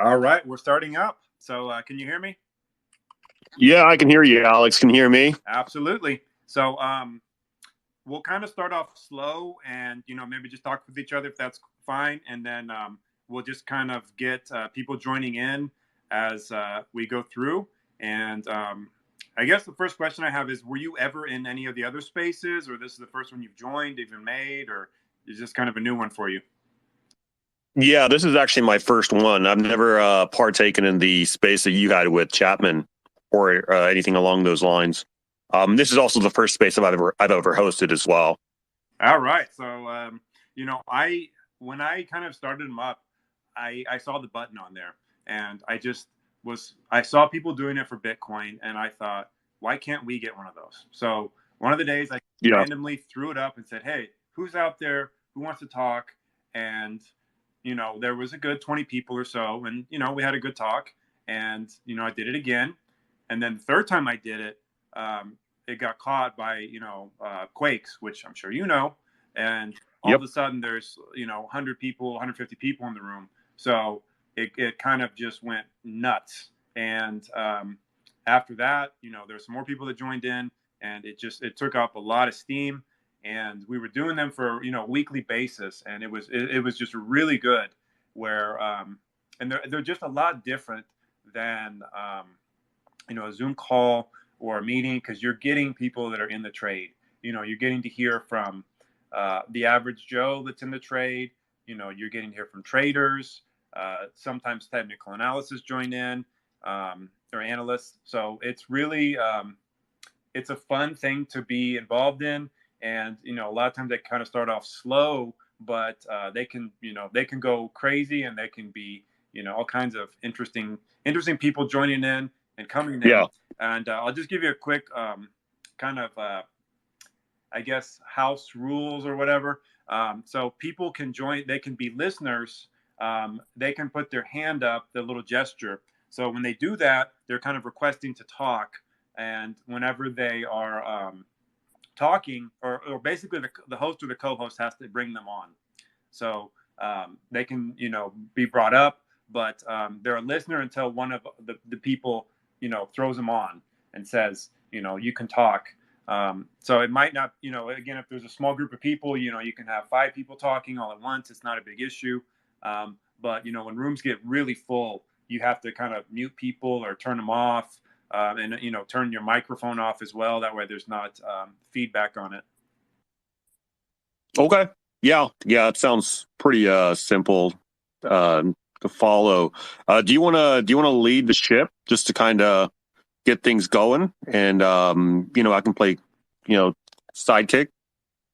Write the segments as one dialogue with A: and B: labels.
A: All right, we're starting up. So can you hear me?
B: Yeah, I can hear you, Alex. Can you hear me?
A: Absolutely. So we'll kind of start off slow and, maybe just talk with each other if that's fine. And then we'll just kind of get people joining in as we go through. And I guess the first question I have is, were you ever in any of the other spaces, or this is the first one you've joined, even made, or is this kind of a new one for you?
B: Yeah, this is actually my first one. I've never partaken in the space that you had with Chapman or anything along those lines. This is also the first space I've ever hosted as well.
A: All right. So, I when I kind of started them up, I saw the button on there, and I saw people doing it for Bitcoin, and I thought, why can't we get one of those? So one of the days I randomly threw it up and said, hey, who's out there? Who wants to talk? And there was a good 20 people or so, and we had a good talk, and I did it again, and then the third time I did it. It got caught by quakes, which I'm sure and all of a sudden there's 100 people, 150 people in the room, so it kind of just went nuts. And after that, there's some more people that joined in, and it took up a lot of steam, and we were doing them for a weekly basis, and it was just really good. Where and they're just a lot different than a Zoom call or a meeting, because you're getting people that are in the trade. You're getting to hear from the average Joe that's in the trade. You're getting to hear from traders. Sometimes technical analysis join in, or analysts. So it's really it's a fun thing to be involved in. And a lot of times they kind of start off slow, but they can go crazy, and they can be all kinds of interesting people joining in and coming in.
B: Yeah.
A: And I'll just give you a quick kind of, I guess, house rules or whatever. So people can join, they can be listeners. They can put their hand up, the little gesture. So when they do that, they're kind of requesting to talk. And whenever they are talking, or basically the host or the co-host has to bring them on. So they can, be brought up, but they're a listener until one of the people throws them on and says, you can talk. So it might not, again, if there's a small group of people, you can have 5 people talking all at once. It's not a big issue. But, when rooms get really full, you have to kind of mute people or turn them off, and, turn your microphone off as well. That way there's not feedback on it.
B: Okay. Yeah. It sounds pretty simple to follow. Do you want to lead the ship just to kind of get things going, and I can play sidekick?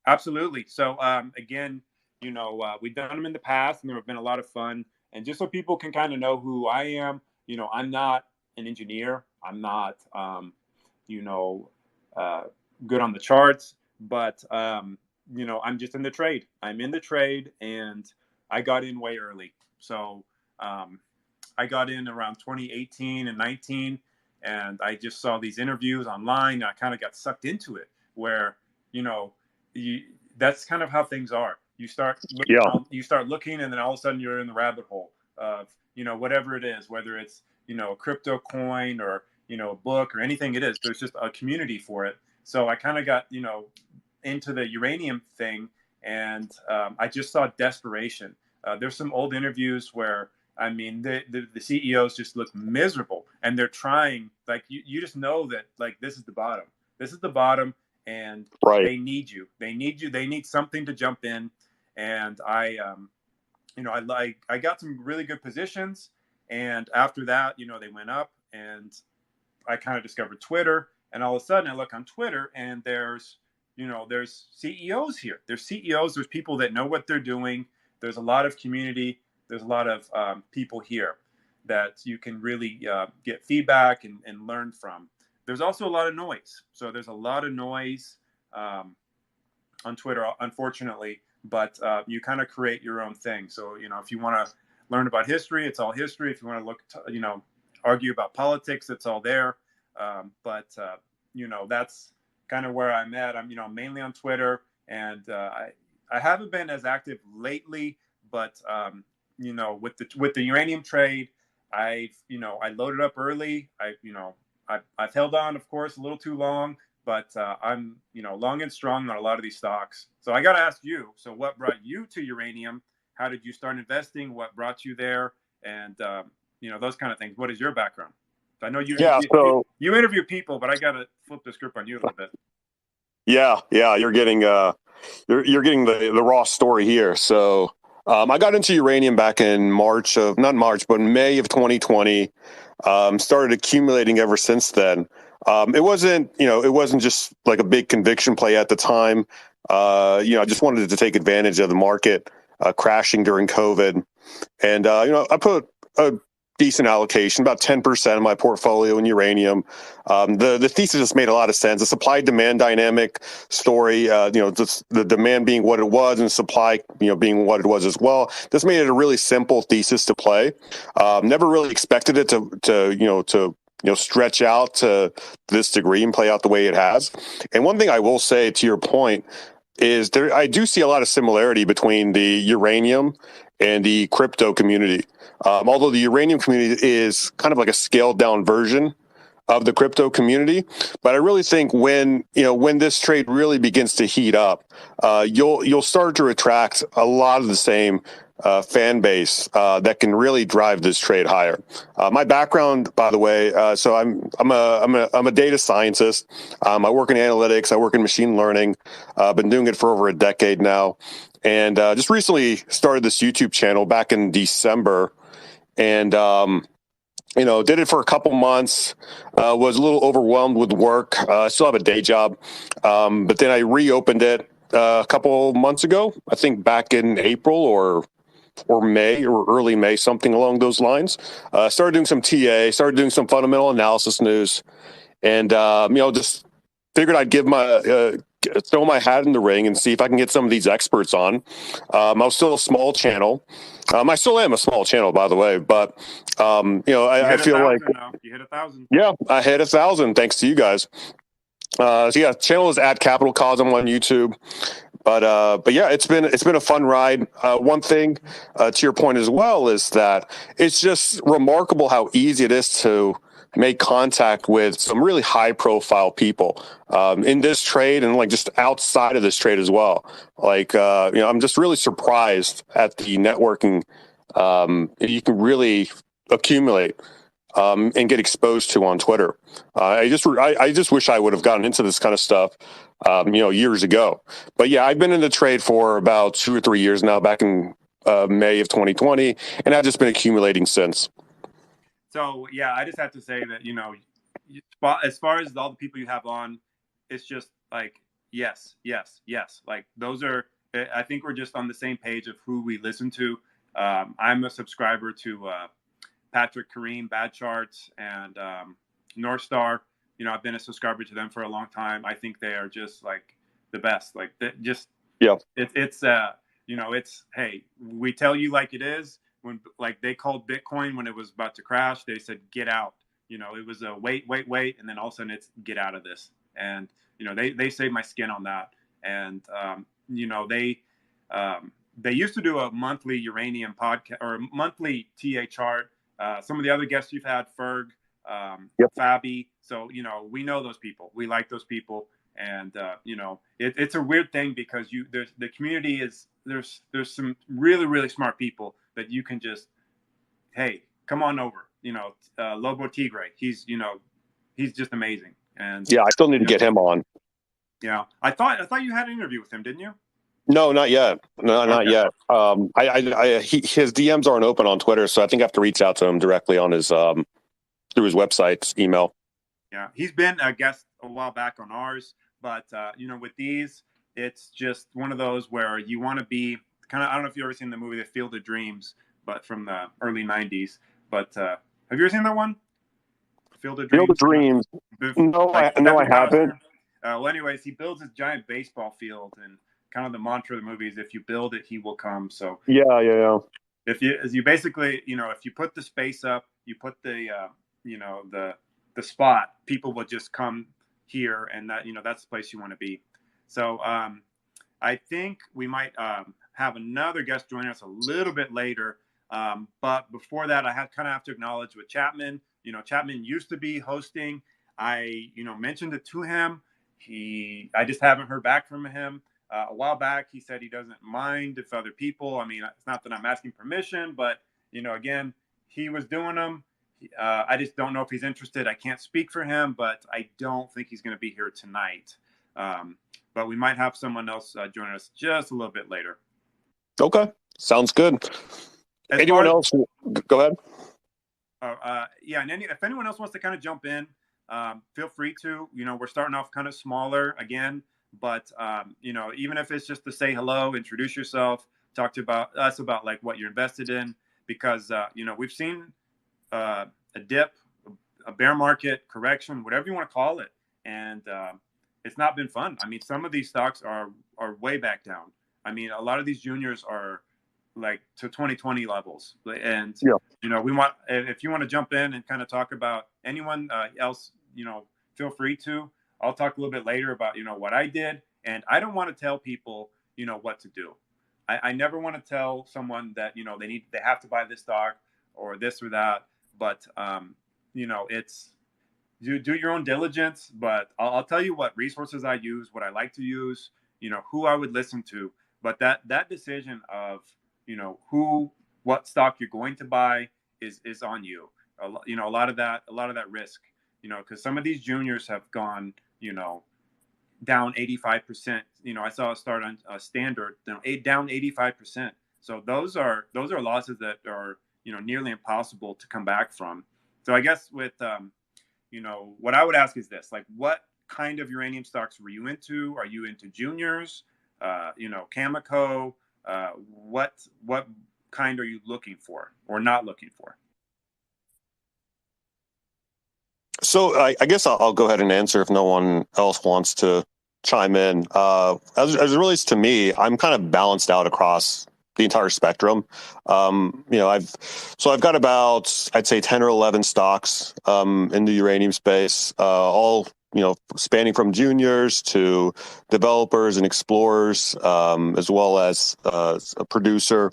A: Absolutely. So again, we've done them in the past, and there have been a lot of fun. And just so people can kind of know who I am, I'm not an engineer. I'm not good on the charts, but I'm just in the trade. I'm in the trade, and I got in way early. So I got in around 2018 and 19, and I just saw these interviews online, and I kind of got sucked into it, where that's kind of how things are. You start looking, and then all of a sudden you're in the rabbit hole of whatever it is, whether it's a crypto coin, or a book, or anything it is. There's just a community for it. So I kind of got into the uranium thing, and I just saw desperation. There's some old interviews where, I mean, the CEOs just look miserable, and they're trying, like, you just know that, like, this is the bottom. This is the bottom, and they need you. They need something to jump in. And I got some really good positions, and after that, they went up, and I kind of discovered Twitter, and all of a sudden I look on Twitter, and there's CEOs here. There's CEOs. There's people that know what they're doing. There's a lot of community. There's a lot of people here that you can really get feedback and learn from. There's also a lot of noise. So there's a lot of noise on Twitter, unfortunately, but you kind of create your own thing. So, if you want to learn about history, it's all history. If you want to look, argue about politics, it's all there. But that's kind of where I'm at. I'm, mainly on Twitter, and I haven't been as active lately, but with the uranium trade, I loaded up early. I've held on, of course, a little too long, but I'm, long and strong on a lot of these stocks. So I got to ask you, so what brought you to uranium? How did you start investing? What brought you there? And, those kind of things. What is your background? I know
B: Yeah. So
A: you interview people, but I got to flip the script on you a little bit.
B: yeah, you're getting you're getting the raw story here. So I got into uranium back in not March, but May of 2020. Started accumulating ever since then. It wasn't just like a big conviction play at the time. I just wanted to take advantage of the market crashing during COVID. And, I put a decent allocation, about 10% of my portfolio in uranium. The thesis just made a lot of sense. The supply demand dynamic story, the demand being what it was and supply, being what it was as well. This made it a really simple thesis to play. Never really expected it to stretch out to this degree and play out the way it has. And one thing I will say to your point is I do see a lot of similarity between the uranium and the crypto community. Although the uranium community is kind of like a scaled down version of the crypto community, but I really think when this trade really begins to heat up, you'll start to attract a lot of the same fan base that can really drive this trade higher. My background, by the way, so I'm a data scientist. I work in analytics. I work in machine learning. I've been doing it for over a decade now, and just recently started this YouTube channel back in December, and did it for a couple months. Was a little overwhelmed with work. I still have a day job, but then I reopened it a couple months ago. I think back in April or May or early May, something along those lines. Started doing some TA, started doing some fundamental analysis news, and just figured I'd throw my hat in the ring and see if I can get some of these experts on. I was still a small channel. I still am a small channel, by the way, but I feel like
A: you hit 1,000.
B: Yeah, I hit 1,000 thanks to you guys. Channel is at Capital Cosm on YouTube. But yeah, it's been a fun ride. One thing to your point as well is that it's just remarkable how easy it is to make contact with some really high profile people in this trade and like just outside of this trade as well. Like I'm just really surprised at the networking you can really accumulate and get exposed to on Twitter. I just wish I would have gotten into this kind of stuff, years ago. But yeah, I've been in the trade for about 2 or 3 years now, back in May of 2020, and I've just been accumulating since.
A: So yeah, I just have to say that as far as all the people you have on, it's just like yes. Like those are. I think we're just on the same page of who we listen to. I'm a subscriber to Patrick Kareem, Bad Charts, and North Star. I've been a subscriber to them for a long time. I think they are just like the best. Like just
B: yeah,
A: it's hey, we tell you like it is. When like they called Bitcoin when it was about to crash, they said get out. It was a wait, and then all of a sudden it's get out of this. And they saved my skin on that. And they used to do a monthly uranium podcast or monthly TA chart. Some of the other guests you've had, Ferg, Fabi. So, we know those people. We like those people. And, it's a weird thing because the community is, there's some really, really smart people that you can just, hey, come on over. Lobo Tigre, he's just amazing. And
B: yeah, I still need to get him on.
A: Yeah. I thought you had an interview with him, didn't you?
B: No, not yet. No, okay. Not yet. His DMs aren't open on Twitter, so I think I have to reach out to him directly on his through his website's email.
A: Yeah, he's been a guest a while back on ours, but with these, it's just one of those where you want to be kind of. I don't know if you've ever seen the movie The Field of Dreams, but from the early '90s. But have you ever seen that one? Field of
B: Dreams. No, I haven't.
A: Well, anyways, he builds this giant baseball field, and kind of the mantra of the movie is if you build it, he will come. So
B: yeah.
A: If you basically, if you put the space up, you put the the spot, people will just come here, and that's the place you want to be. So I think we might have another guest join us a little bit later. But before that, I had kind of have to acknowledge with Chapman. Chapman used to be hosting. I mentioned it to him. I just haven't heard back from him. A while back, he said he doesn't mind if other people. I mean, it's not that I'm asking permission, but again, he was doing them. I just don't know if he's interested. I can't speak for him, but I don't think he's going to be here tonight. But we might have someone else join us just a little bit later.
B: Okay, sounds good. Anyone else? Go ahead.
A: Yeah, and if anyone else wants to kind of jump in, feel free to. We're starting off kind of smaller again, but even if it's just to say hello, introduce yourself, talk to us about like what you're invested in, because we've seen a dip, a bear market, correction, whatever you want to call it, and it's not been fun. I mean, some of these stocks are way back down. I mean, a lot of these juniors are like to 2020 levels, and we want, if you want to jump in and kind of talk about anyone else, feel free to. I'll talk a little bit later about what I did, and I don't want to tell people what to do. I never want to tell someone that they have to buy this stock or this or that, but it's do your own diligence. But I'll tell you what resources I use, what I like to use, who I would listen to. But that decision of what stock you're going to buy is on you. A lot of that risk, because some of these juniors have gone down 85%. I saw a start on a standard down 85%. So those are losses that are nearly impossible to come back from. So I guess with what I would ask is this: like, what kind of uranium stocks were you into? Are you into juniors? Cameco? What kind are you looking for or not looking for?
B: So I guess I'll go ahead and answer if no one else wants to chime in. As it relates to me, I'm kind of balanced out across the entire spectrum. I've got about, I'd say, 10 or 11 stocks in the uranium space, all spanning from juniors to developers and explorers, as well as a producer.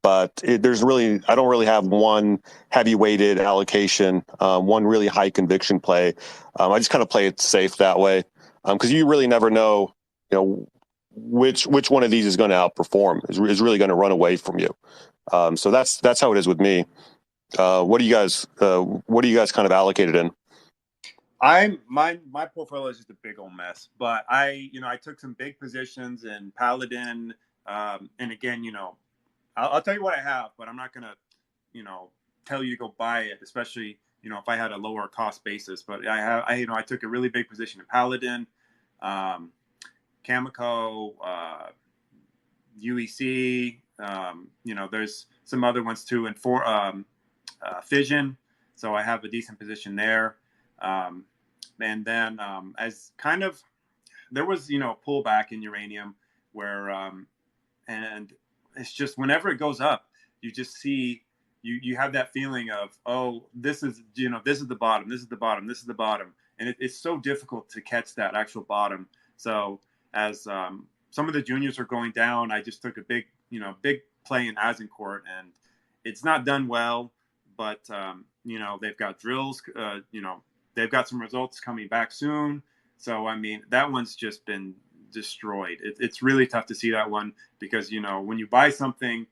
B: But I don't really have one heavy weighted allocation, one really high conviction play. I just kind of play it safe that way, because you really never know, which one of these is going to outperform, is really going to run away from you. So that's how it is with me. What do you guys kind of allocated in?
A: My portfolio is just a big old mess, but I took some big positions in Paladin, and again, I'll tell you what I have, but I'm not gonna tell you to go buy it, especially if I had a lower cost basis. But I took a really big position in Paladin, Cameco, UEC. There's some other ones too, and for Fission. So I have a decent position there. And then as kind of there was pullback in uranium where and it's just whenever it goes up, you just see you have that feeling of, oh, this is the bottom, this is the bottom, this is the bottom, and it's so difficult to catch that actual bottom. So as some of the juniors are going down, I just took a big play in Azincourt, and it's not done well, but they've got drills, they've got some results coming back soon. So I mean, that one's just been destroyed. It's really tough to see that one, because when you buy something,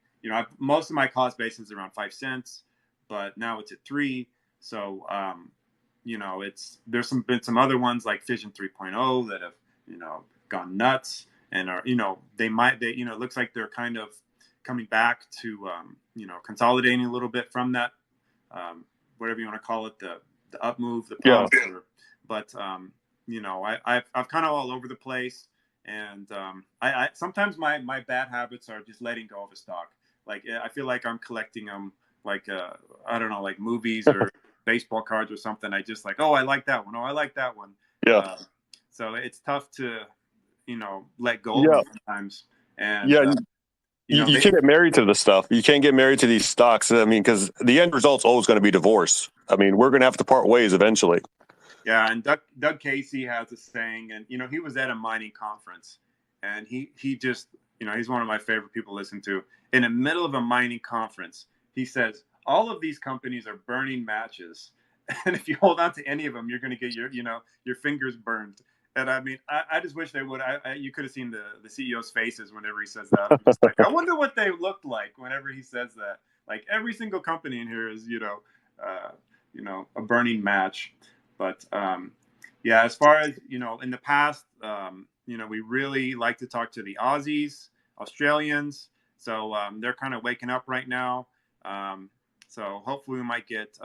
A: most of my cost base is around 5 cents, but now it's at 3. So there's been some other ones like Fission 3.0 that have gone nuts, and are it looks like they're kind of coming back to consolidating a little bit from that whatever you want to call it, the up move, the pump. Yeah. But I've kind of all over the place, and I sometimes my bad habits are just letting go of a stock. Like I feel like I'm collecting them, like I don't know, like movies or baseball cards or something. I just like, oh, I like that one. Oh, I like that one.
B: Yeah.
A: So it's tough to let go of them sometimes. And
B: you can't get married to the stuff. You can't get married to these stocks. I mean, because the end result's always going to be divorce. I mean, we're going to have to part ways eventually.
A: Yeah, and Doug Casey has a saying, and he was at a mining conference, and he just he's one of my favorite people to listen to. In the middle of a mining conference, he says, all of these companies are burning matches. And if you hold on to any of them, you're going to get your fingers burned. And I mean, I just wish they would. You could have seen the CEO's faces whenever he says that. I'm just like, I wonder what they looked like whenever he says that. Like every single company in here is, a burning match. But yeah, as far as in the past, we really like to talk to the Aussies, Australians. So they're kind of waking up right now. So hopefully we might get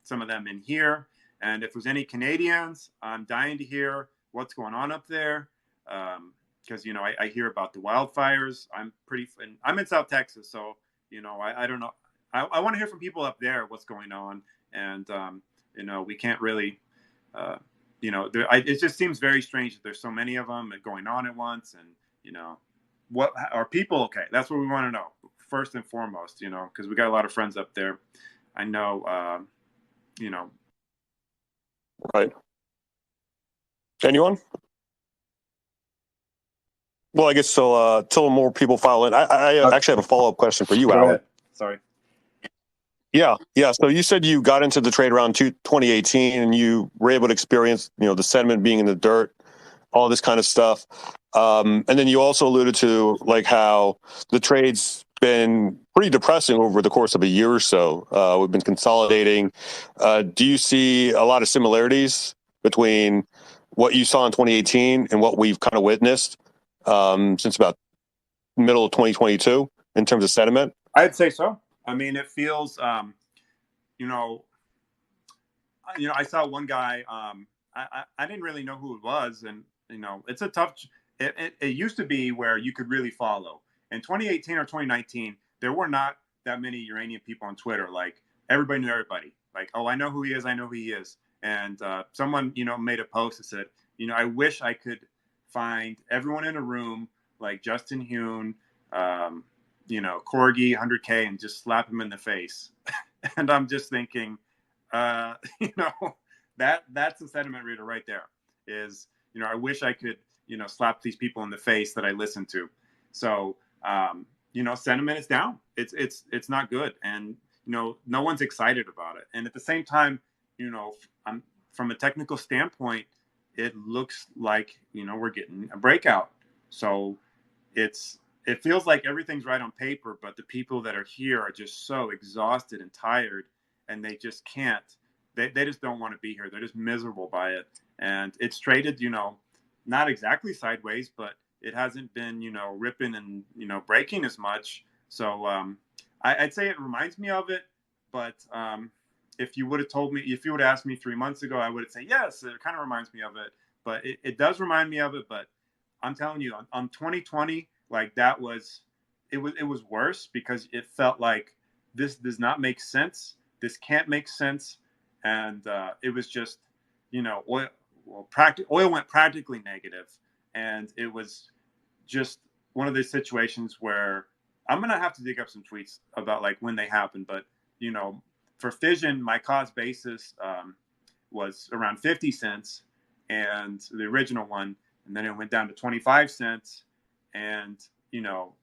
A: some of them in here. And if there's any Canadians, I'm dying to hear what's going on up there. Because, I hear about the wildfires. I'm in South Texas. So, I don't know. I want to hear from people up there what's going on. And, we can't really, it just seems very strange that there's so many of them going on at once. And, what are people okay? That's what we want to know first and foremost, because we got a lot of friends up there. I know,
B: Right. Anyone? Well, I guess so. Till more people file in, I actually have a follow-up question for you,
A: Go
B: Alan.
A: ahead. Sorry.
B: Yeah. So you said you got into the trade around 2018, and you were able to experience, the sentiment being in the dirt, all this kind of stuff. And then you also alluded to like how the trade's been pretty depressing over the course of a year or so. We've been consolidating. Do you see a lot of similarities between what you saw in 2018 and what we've kind of witnessed since about middle of 2022 in terms of sentiment?
A: I'd say so. I mean, it feels, I saw one guy, I didn't really know who it was. And, it's a tough, it used to be where you could really follow. In 2018 or 2019, there were not that many uranium people on Twitter. Like everybody knew everybody. Like, oh, I know who he is. I know who he is. And someone, made a post that said, I wish I could find everyone in a room like Justin Hune, Corgi 100K and just slap him in the face. And I'm just thinking, that's the sentiment reader right there is, I wish I could, slap these people in the face that I listen to. So, sentiment is down. It's not good. And, no one's excited about it. And at the same time, from a technical standpoint, it looks like, we're getting a breakout. So it feels like everything's right on paper, but the people that are here are just so exhausted and tired, and they just can't. They just don't want to be here. They're just miserable by it. And it's traded, not exactly sideways, but it hasn't been, ripping and, breaking as much. So I'd say it reminds me of it. But if you would have asked me 3 months ago, I would have said, yes, it kind of reminds me of it. But it does remind me of it. But I'm telling you, on 2020, like it was worse because it felt like this does not make sense. This can't make sense. And it was just, oil went practically negative. And it was just one of those situations where I'm going to have to dig up some tweets about like when they happened. But, for fission, my cost basis was around 50 cents and the original one. And then it went down to 25 cents. And,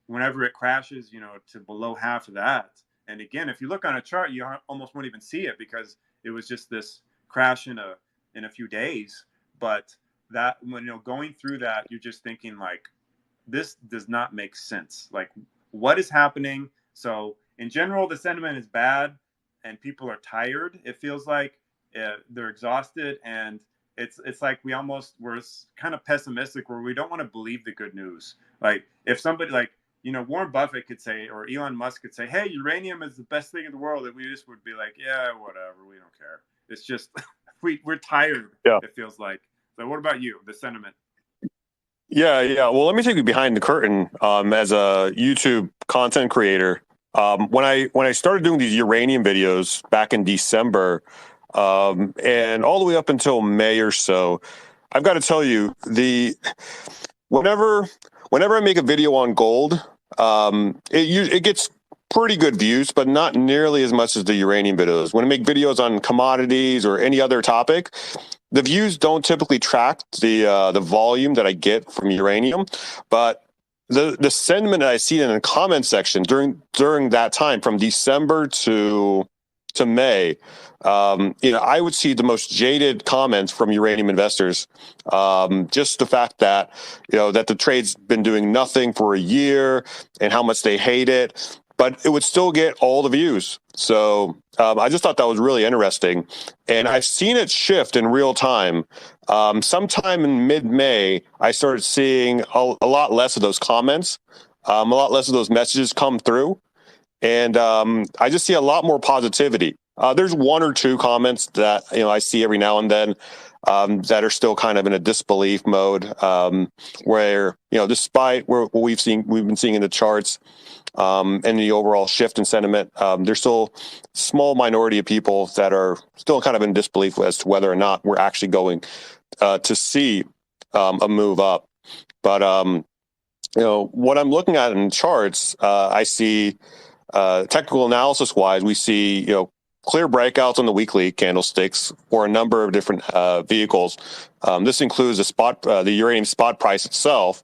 A: whenever it crashes, to below half of that. And again, if you look on a chart, you almost won't even see it because it was just this crash in a few days. But that when, going through that, you're just thinking like, this does not make sense. Like what is happening? So in general, the sentiment is bad and people are tired. It feels like they're exhausted and it's like we're kind of pessimistic where we don't want to believe the good news. Like if somebody like, Warren Buffett could say, or Elon Musk could say, hey, uranium is the best thing in the world. And we just would be like, yeah, whatever. We don't care. It's just, we're tired. Yeah. It feels like. So what about you, the sentiment?
B: Yeah. Well, let me take you behind the curtain as a YouTube content creator. When I started doing these uranium videos back in December, and all the way up until May or so, I've got to tell you, whenever I make a video on gold, it gets pretty good views, but not nearly as much as the uranium videos. When I make videos on commodities or any other topic, the views don't typically track the volume that I get from uranium. But the sentiment that I see in the comment section during that time from December to May, I would see the most jaded comments from uranium investors. Just the fact that that the trade's been doing nothing for a year and how much they hate it, but it would still get all the views. So I just thought that was really interesting, and I've seen it shift in real time. Sometime in mid-May, I started seeing a lot less of those comments, a lot less of those messages come through. And I just see a lot more positivity. There's one or two comments that I see every now and then that are still kind of in a disbelief mode, where despite what we've been seeing in the charts and the overall shift in sentiment, there's still a small minority of people that are still kind of in disbelief as to whether or not we're actually going to see a move up. But what I'm looking at in charts, I see. Technical analysis wise, we see clear breakouts on the weekly candlesticks for a number of different vehicles. This includes the uranium spot price itself.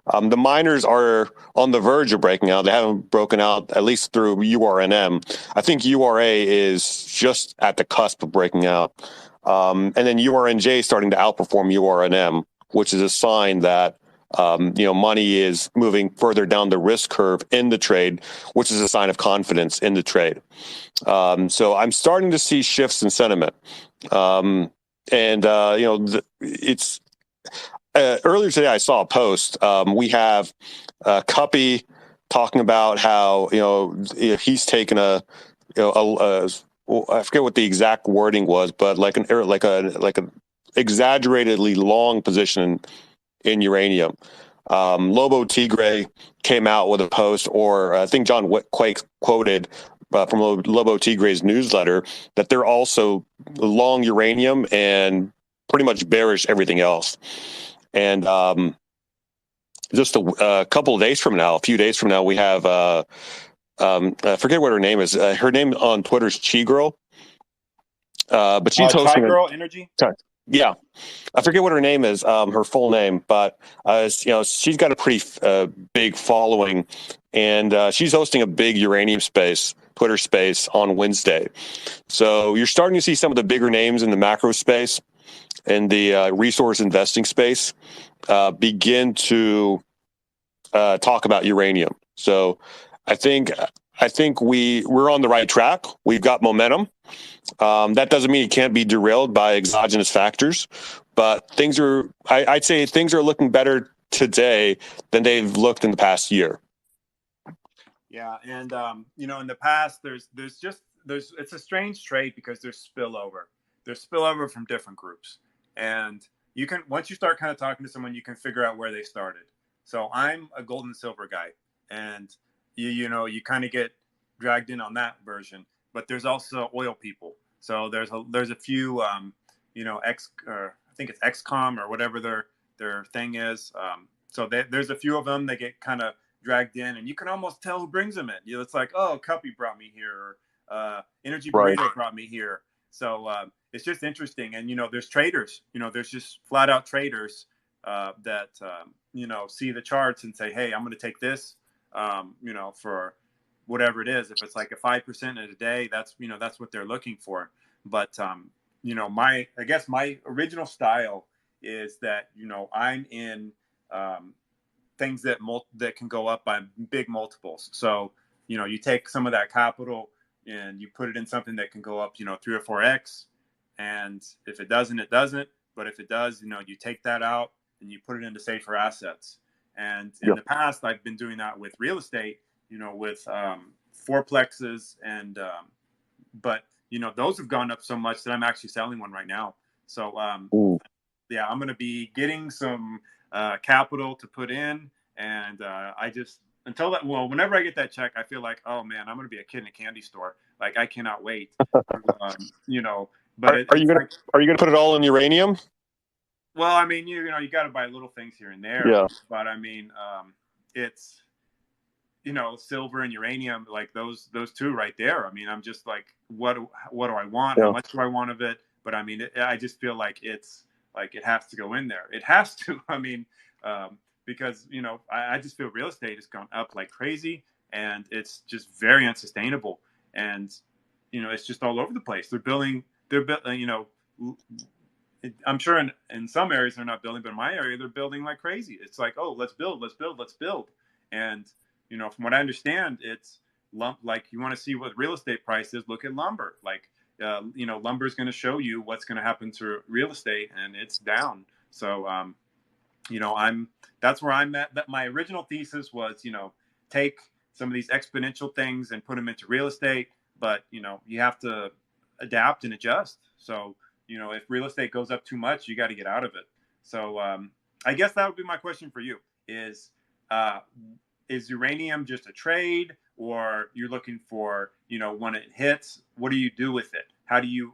B: The miners are on the verge of breaking out. They haven't broken out, at least through URNM. I think URA is just at the cusp of breaking out, and then URNJ is starting to outperform URNM, which is a sign that money is moving further down the risk curve in the trade, which is a sign of confidence in the trade. So I'm starting to see shifts in sentiment. It's earlier today I saw a post. We have Cuppy talking about how he's taken I forget what the exact wording was, but like an exaggeratedly long position in uranium. Lobo Tigre came out with a post, or I think John Quake quoted from Lobo Tigre's newsletter that they're also long uranium and pretty much bearish everything else. And just a couple of days from now, a few days from now, we have I forget what her name is. Her name on Twitter is Chi Girl, but she's hosting
A: Girl Energy.
B: Yeah, I forget what her name is, her full name, but she's got a pretty big following, and she's hosting a big uranium Twitter space on Wednesday. So you're starting to see some of the bigger names in the macro space and the resource investing space begin to talk about uranium. So I think we're on the right track. We've got momentum. That doesn't mean it can't be derailed by exogenous factors, but I'd say things are looking better today than they've looked in the past year.
A: Yeah, and in the past, there's it's a strange trade because there's spillover. There's spillover from different groups, and you can, once you start kind of talking to someone, you can figure out where they started. So I'm a gold and silver guy, and you kind of get dragged in on that version. But there's also oil people. So there's a few I think it's XCOM or whatever their thing is. So there's a few of them that get kind of dragged in, and you can almost tell who brings them in. It's like, oh, Cuppy brought me here, or Energy Burrito brought me here. So it's just interesting. And there's traders. There's just flat out traders that see the charts and say, hey, I'm going to take this, for whatever it is. If it's like a 5% in a day, that's what they're looking for. But I guess my original style is that I'm in things that can go up by big multiples. So you take some of that capital and you put it in something that can go up 3 or 4x, and if it doesn't, it doesn't. But if it does, you take that out and you put it into safer assets. And in the past, I've been doing that with real estate, with fourplexes, and but those have gone up so much that I'm actually selling one right now. So I'm going to be getting some capital to put in, and I just whenever I get that check, I feel like, oh man, I'm going to be a kid in a candy store. Like, I cannot wait. But
B: are you gonna put it all in uranium?
A: Well, I mean, you got to buy little things here and there.
B: Yeah.
A: But I mean, it's silver and uranium, like those two right there. I mean, I'm just like, what do I want?
B: Yeah.
A: How much do I want of it? But I mean, I just feel like it has to go in there. It has to. I mean, because, I just feel real estate has gone up like crazy, and it's just very unsustainable. And, it's just all over the place. I'm sure in some areas they're not building, but in my area, they're building like crazy. It's like, oh, let's build, let's build, let's build. And, from what I understand, it's like, you want to see what real estate price is, look at lumber. Like, lumber is going to show you what's going to happen to real estate, and it's down. So, that's where I'm at. That my original thesis was, take some of these exponential things and put them into real estate, but, you have to adapt and adjust. So, if real estate goes up too much, you got to get out of it. So, I guess that would be my question for you is uranium just a trade, or you're looking for, when it hits, what do you do with it?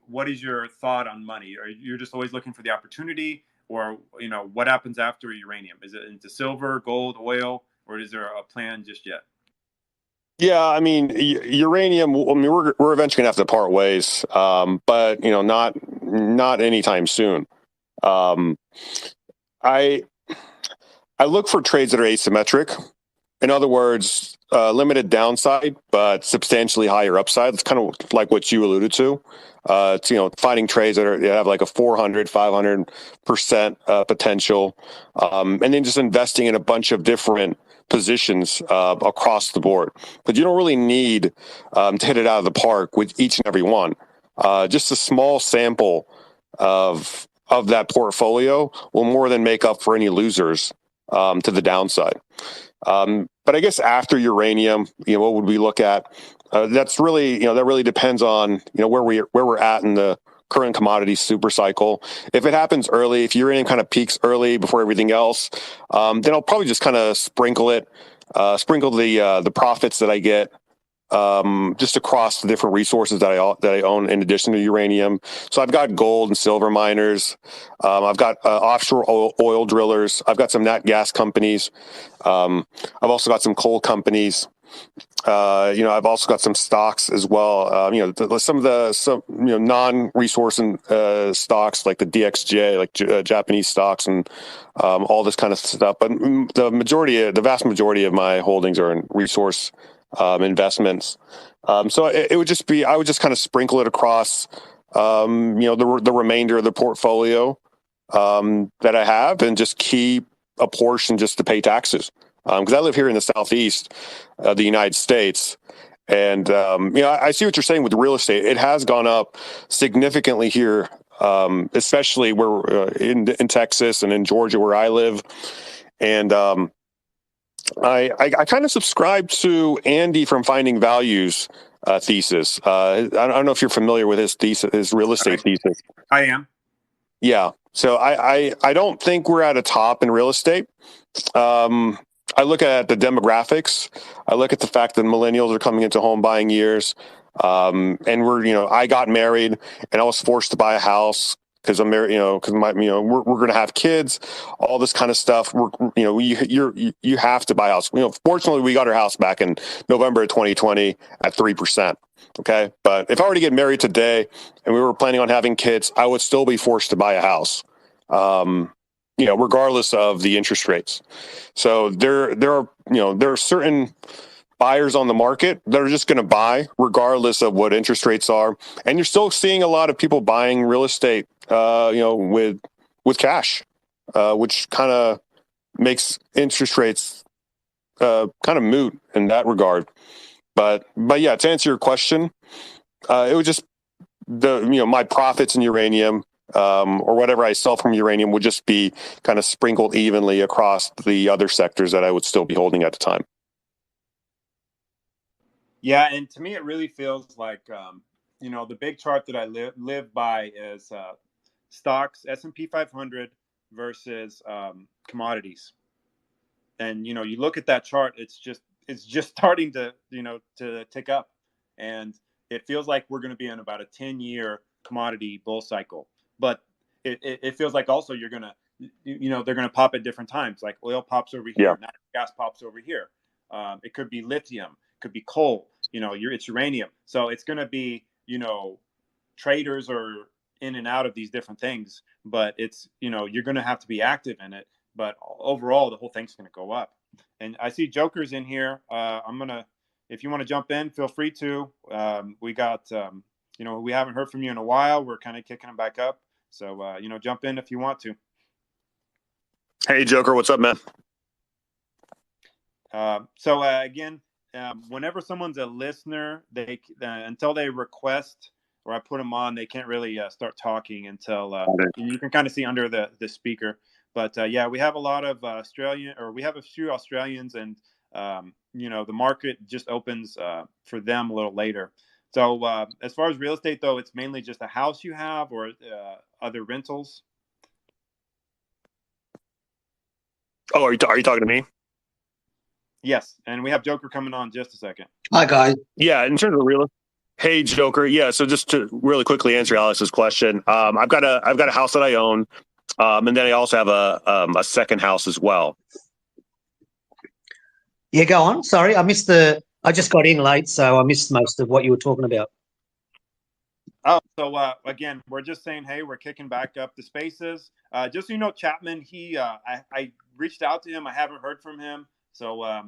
A: What is your thought on money? Or you're just always looking for the opportunity, or, what happens after uranium? Is it into silver, gold, oil, or is there a plan just yet?
B: Yeah, I mean, uranium. I mean, we're eventually gonna have to part ways, but not anytime soon. Um, I I look for trades that are asymmetric. In other words, limited downside but substantially higher upside. It's kind of like what you alluded to. It's, finding trades that have like a 400, 500% potential, and then just investing in a bunch of different positions across the board. But you don't really need to hit it out of the park with each and every one. Just a small sample of that portfolio will more than make up for any losers to the downside. But I guess after uranium, what would we look at? That's really, that really depends on, where we're at in the current commodity super cycle. If it happens early, if uranium kind of peaks early before everything else, then I'll probably just kind of sprinkle the profits that I get just across the different resources that I own in addition to uranium. So I've got gold and silver miners. I've got offshore oil drillers. I've got some nat gas companies. I've also got some coal companies. I've also got some stocks as well. Some non-resource stocks like the DXJ, like Japanese stocks, and all this kind of stuff. But the vast majority of my holdings are in resource investments. So it would just be, I would just kind of sprinkle it across, the remainder of the portfolio that I have, and just keep a portion just to pay taxes. Because I live here in the southeast of the United States. And, I see what you're saying with real estate. It has gone up significantly here, especially where in Texas and in Georgia where I live. And I kind of subscribe to Andy from Finding Values thesis. I don't know if you're familiar with his thesis, his real estate thesis.
A: I am.
B: Yeah. So I don't think we're at a top in real estate. I look at the demographics. I look at the fact that millennials are coming into home buying years. And I got married and I was forced to buy a house because I'm married, because we're going to have kids, all this kind of stuff. You have to buy a house. Fortunately, we got our house back in November of 2020 at 3%. Okay. But if I were to get married today and we were planning on having kids, I would still be forced to buy a house. Regardless of the interest rates. So there are certain buyers on the market that are just going to buy regardless of what interest rates are. And you're still seeing a lot of people buying real estate, with cash, which kind of makes interest rates kind of moot in that regard. But yeah, to answer your question, it would just my profits in uranium, or whatever I sell from uranium would just be kind of sprinkled evenly across the other sectors that I would still be holding at the time.
A: Yeah, and to me, it really feels like, the big chart that I live by is stocks, S&P 500 versus commodities. And, you look at that chart, it's just starting to, to tick up. And it feels like we're going to be in about a 10-year commodity bull cycle. But it feels like also you're going to, they're going to pop at different times. Like oil pops over here, natural gas pops over here. It could be lithium, could be coal, it's uranium. So it's going to be, traders are in and out of these different things, but it's, you're going to have to be active in it. but overall, the whole thing's going to go up. And I see Joker's in here. If you want to jump in, feel free to. We got, we haven't heard from you in a while. We're kind of kicking them back up. So, jump in if you want to.
B: Hey, Joker, what's up, man?
A: Again, whenever someone's a listener, they until they request or I put them on, they can't really start talking until you can kind of see under the speaker. But we have a lot of we have a few Australians, and the market just opens for them a little later. So as far as real estate, though, it's mainly just a house you have or other rentals.
B: Oh, are you talking to me?
A: Yes, and we have Joker coming on in just a second.
C: Hi, guys.
B: Yeah, in terms of real. Hey, Joker. Yeah, so just to really quickly answer Alex's question, I've got a house that I own, and then I also have a second house as well.
C: Yeah, go on. Sorry, I just got in late, so I missed most of what you were talking about.
A: Oh, so again, we're just saying, hey, we're kicking back up the spaces. Just so you know, Chapman, I reached out to him. I haven't heard from him. So,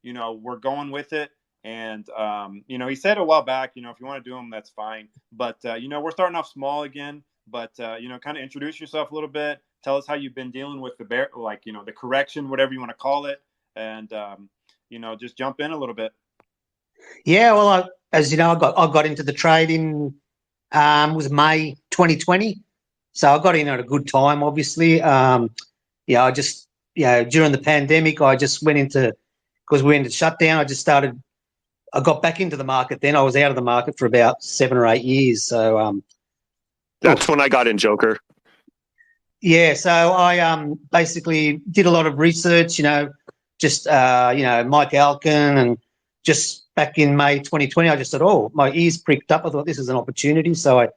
A: we're going with it. And, he said a while back, if you want to do them, that's fine. But, we're starting off small again. But, kind of introduce yourself a little bit. Tell us how you've been dealing with the correction, whatever you want to call it. And, just jump in a little bit. Yeah,
C: well, as you know, I got into the trade in was May 2020. So I got in at a good time, obviously. I just, during the pandemic, I just went into, because we ended shutdown, I got back into the market then. I was out of the market for about 7 or 8 years. So
B: that's when I got in, Joker.
C: Yeah, so I basically did a lot of research, just, Mike Alkin, and just back in May 2020, I just said, oh, my ears pricked up. I thought this is an opportunity. So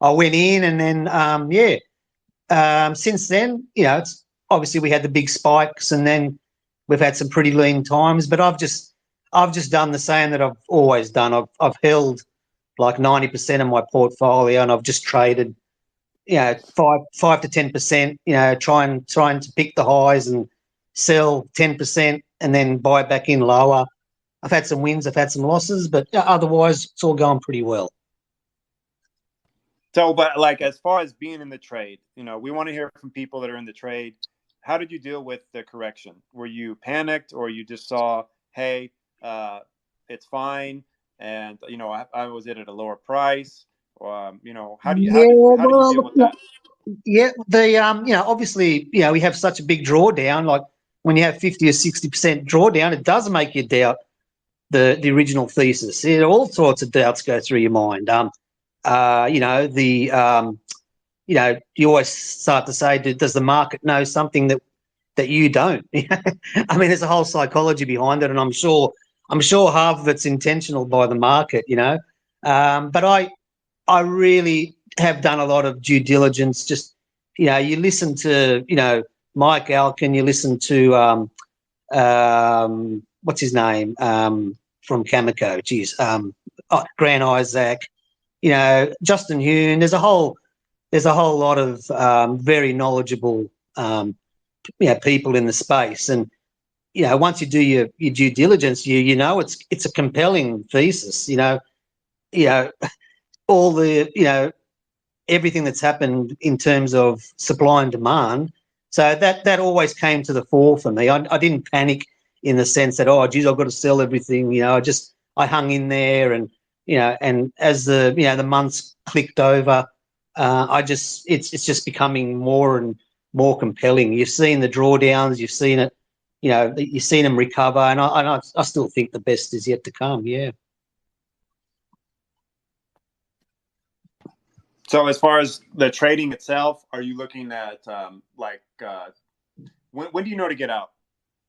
C: I went in, and then, since then, it's obviously we had the big spikes, and then we've had some pretty lean times, but I've just done the same that I've always done. I've held like 90% of my portfolio, and I've just traded, 5 to 10%, trying to pick the highs and sell 10% and then buy back in lower. I've had some wins, I've had some losses, but otherwise it's all going pretty well.
A: So, but as far as being in the trade, we want to hear from people that are in the trade. How did you deal with the correction? Were you panicked, or you just saw, hey, it's fine, and I was at a lower price? How do you deal with that?
C: Yeah, obviously, we have such a big drawdown. Like when you have 50 or 60% drawdown, it does make you doubt the original thesis. All sorts of doubts go through your mind. You always start to say, does the market know something that you don't? I mean, there's a whole psychology behind it, and I'm sure half of it's intentional by the market, but I really have done a lot of due diligence. Just, you listen to, Mike Alkin, you listen to, what's his name, from Cameco, Grant Isaac, Justin Huhn. There's a whole lot of very knowledgeable, people in the space. And, once you do your due diligence, it's a compelling thesis, all the, everything that's happened in terms of supply and demand. So that always came to the fore for me. I didn't panic in the sense that, oh, geez, I've got to sell everything. I hung in there, and, and as the months clicked over, it's just becoming more and more compelling. You've seen the drawdowns, you've seen it, you've seen them recover, and I still think the best is yet to come. Yeah.
A: So as far as the trading itself, are you looking at when do you know to get out?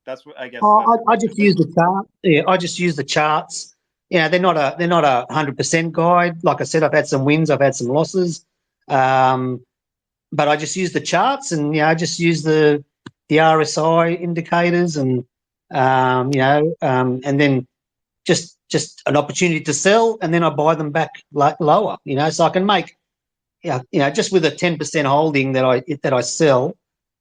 A: That's what I guess.
C: I just use the chart. Yeah, I just use the charts. They're not a 100% guide. Like I said, I've had some wins, I've had some losses, but I just use the charts, and I just use the RSI indicators, and and then just an opportunity to sell, and then I buy them back lower. So I can make. Just with a 10% holding that I sell,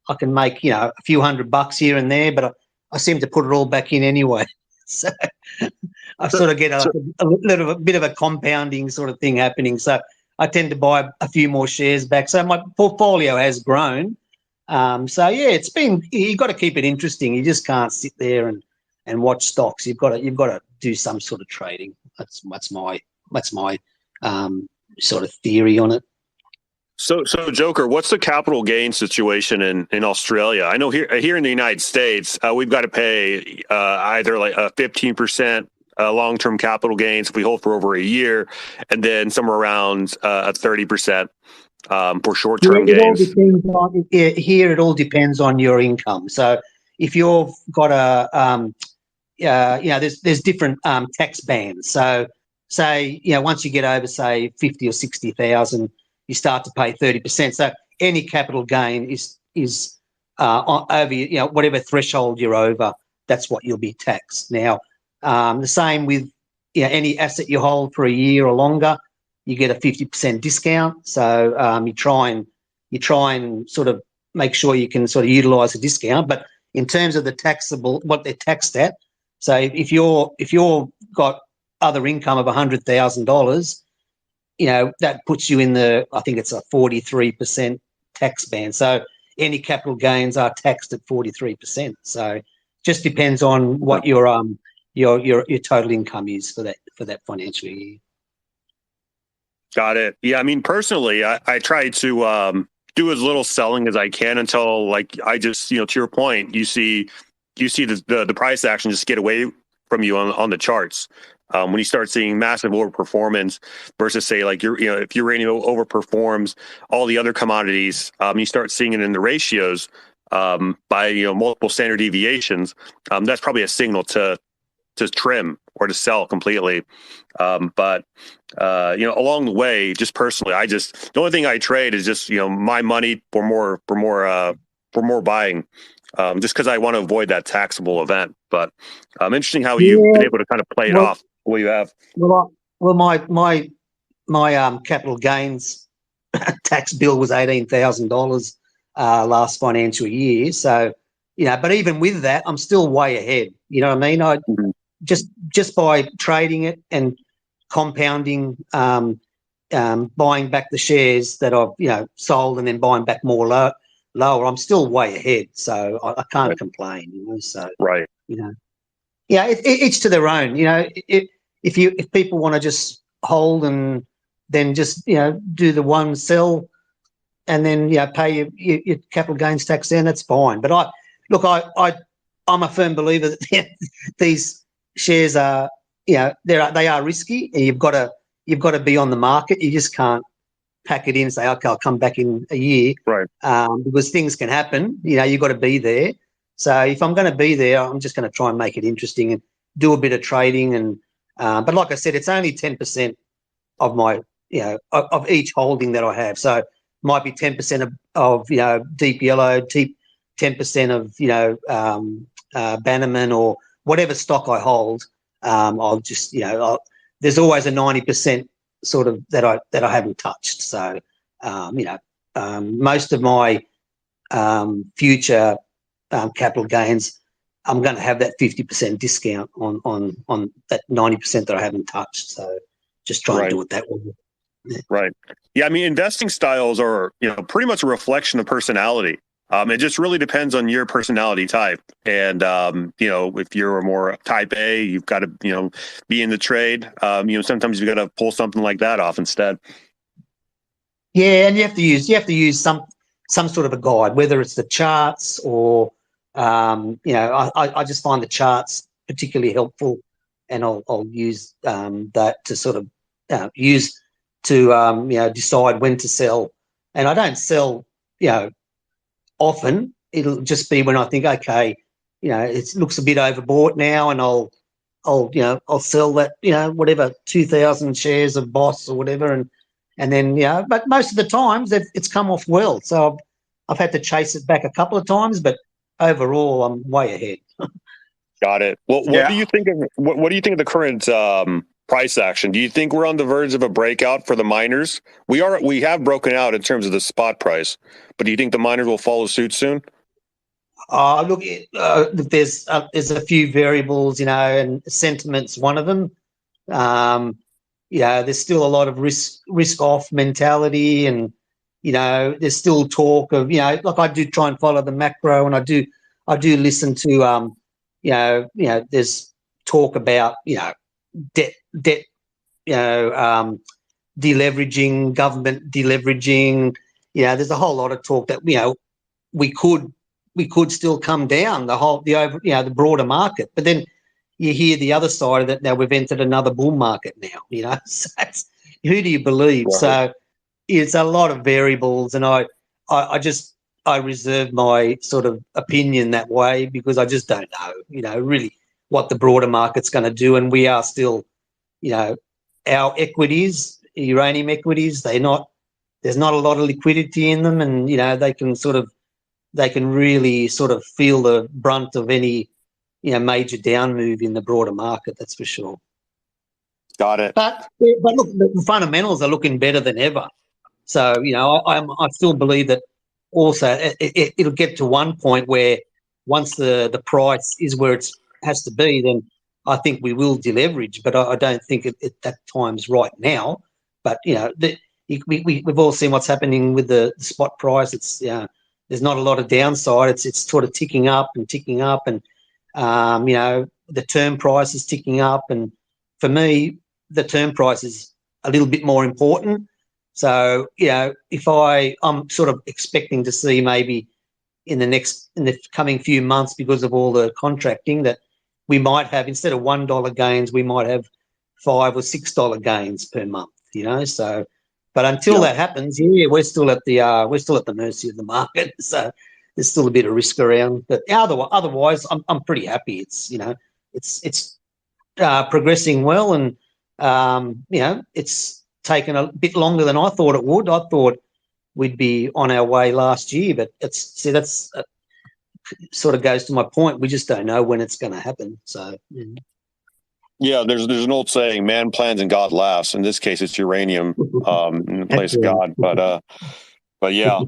C: I can make, a few $100 here and there, but I seem to put it all back in anyway. So I sort of get a little bit of a compounding sort of thing happening. So I tend to buy a few more shares back. So my portfolio has grown. So yeah, you've got to keep it interesting. You just can't sit there and watch stocks. You've got to do some sort of trading. That's my sort of theory on it.
B: So Joker, what's the capital gain situation in Australia? I know here in the United States, we've got to pay either like a 15% long-term capital gains if we hold for over a year, and then somewhere around a 30% for short-term gains.
C: Here it all depends on your income. So if you've got there's different tax bands. So say, once you get over, say, 50 or 60,000, you start to pay 30%. So any capital gain is over, whatever threshold you're over, that's what you'll be taxed. Now, the same with any asset you hold for a year or longer, you get a 50% discount. So you try and sort of make sure you can sort of utilise the discount. But in terms of the taxable, what they're taxed at, so if you're got other income of $100,000, that puts you in I think it's a 43% tax band. So any capital gains are taxed at 43%. So just depends on what your total income is for that financial year.
B: Got it. Yeah, I mean, personally, I try to do as little selling as I can until, like, I just, to your point, you see the price action just get away from you on the charts. When you start seeing massive overperformance versus, say, like if uranium overperforms all the other commodities, you start seeing it in the ratios by multiple standard deviations. That's probably a signal to trim or to sell completely. But along the way, just personally, the only thing I trade is just my money for more buying. Just because I want to avoid that taxable event. But interesting how you've been able to kind of play it off the way you have.
C: Well, my capital gains tax bill was $18,000 last financial year. So, but even with that, I'm still way ahead. You know what I mean? Just by trading it and compounding, buying back the shares that I've sold and then buying back more lower, I'm still way ahead. So I can't complain. So
B: right.
C: It's to their own. If people want to just hold and then just do the one sell and then pay your capital gains tax, then that's fine. But I'm a firm believer that these shares are they are risky, and you've got to be on the market. You just can't pack it in and say, okay, I'll come back in a year,
B: right?
C: Because things can happen. You've got to be there. So if I'm going to be there, I'm just going to try and make it interesting and do a bit of trading. And but like I said, it's only 10% of my of each holding that I have. So it might be 10% of deep yellow, 10% of Bannerman or whatever stock I hold. I'll just there's always a 90% sort of that I haven't touched. So most of my future capital gains, I'm going to have that 50% discount on that 90% that I haven't touched. So just try and do it that way. Yeah.
B: Right. Yeah. I mean, investing styles are, pretty much a reflection of personality. It just really depends on your personality type. And, if you're more type A, you've got to, be in the trade. Sometimes you've got to pull something like that off instead.
C: Yeah. And you have to use some sort of a guide, whether it's the charts or, I just find the charts particularly helpful, and I'll use that to sort of use to decide when to sell. And I don't sell often. It'll just be when I think, okay, it looks a bit overbought now, and I'll sell that whatever 2,000 shares of Boss or whatever, and then but most of the times it's come off well. So I've had to chase it back a couple of times, but overall I'm way ahead.
B: Got it. Well, what do you think of what do you think of the current price action? Do you think we're on the verge of a breakout for the miners? We have broken out in terms of the spot price, but do you think the miners will follow suit soon?
C: Look, there's a few variables, and sentiment's one of them. There's still a lot of risk off mentality, and there's still talk of like I do try and follow the macro, and I do listen to there's talk about debt deleveraging, government deleveraging. There's a whole lot of talk that we could still come down the broader market, but then you hear the other side of it. Now we've entered another bull market now. So who do you believe?
B: Right.
C: So it's a lot of variables, and I reserve my sort of opinion that way because I just don't know, really what the broader market's going to do. And we are still, our equities, uranium equities, there's not a lot of liquidity in them, and they can really sort of feel the brunt of any major down move in the broader market. That's for sure.
B: Got it.
C: But look, the fundamentals are looking better than ever. So I still believe that. Also, it'll get to one point where once the price is where it has to be, then I think we will deleverage. But I don't think that time's right now. But we've all seen what's happening with the spot price. It's there's not a lot of downside. It's sort of ticking up, and the term price is ticking up. And for me, the term price is a little bit more important. So, if I'm sort of expecting to see maybe in the coming few months, because of all the contracting, that we might have, instead of $1 gains, we might have $5 or $6 gains per month, So, but until that happens, we're still at the mercy of the market. So there's still a bit of risk around. But otherwise, I'm pretty happy. It's progressing well, and it's taken a bit longer than I thought it would. I thought we'd be on our way last year, but that's sort of goes to my point. We just don't know when it's going to happen. So
B: Yeah, there's an old saying, "Man plans and God laughs." In this case, it's uranium in the place of God. But yeah.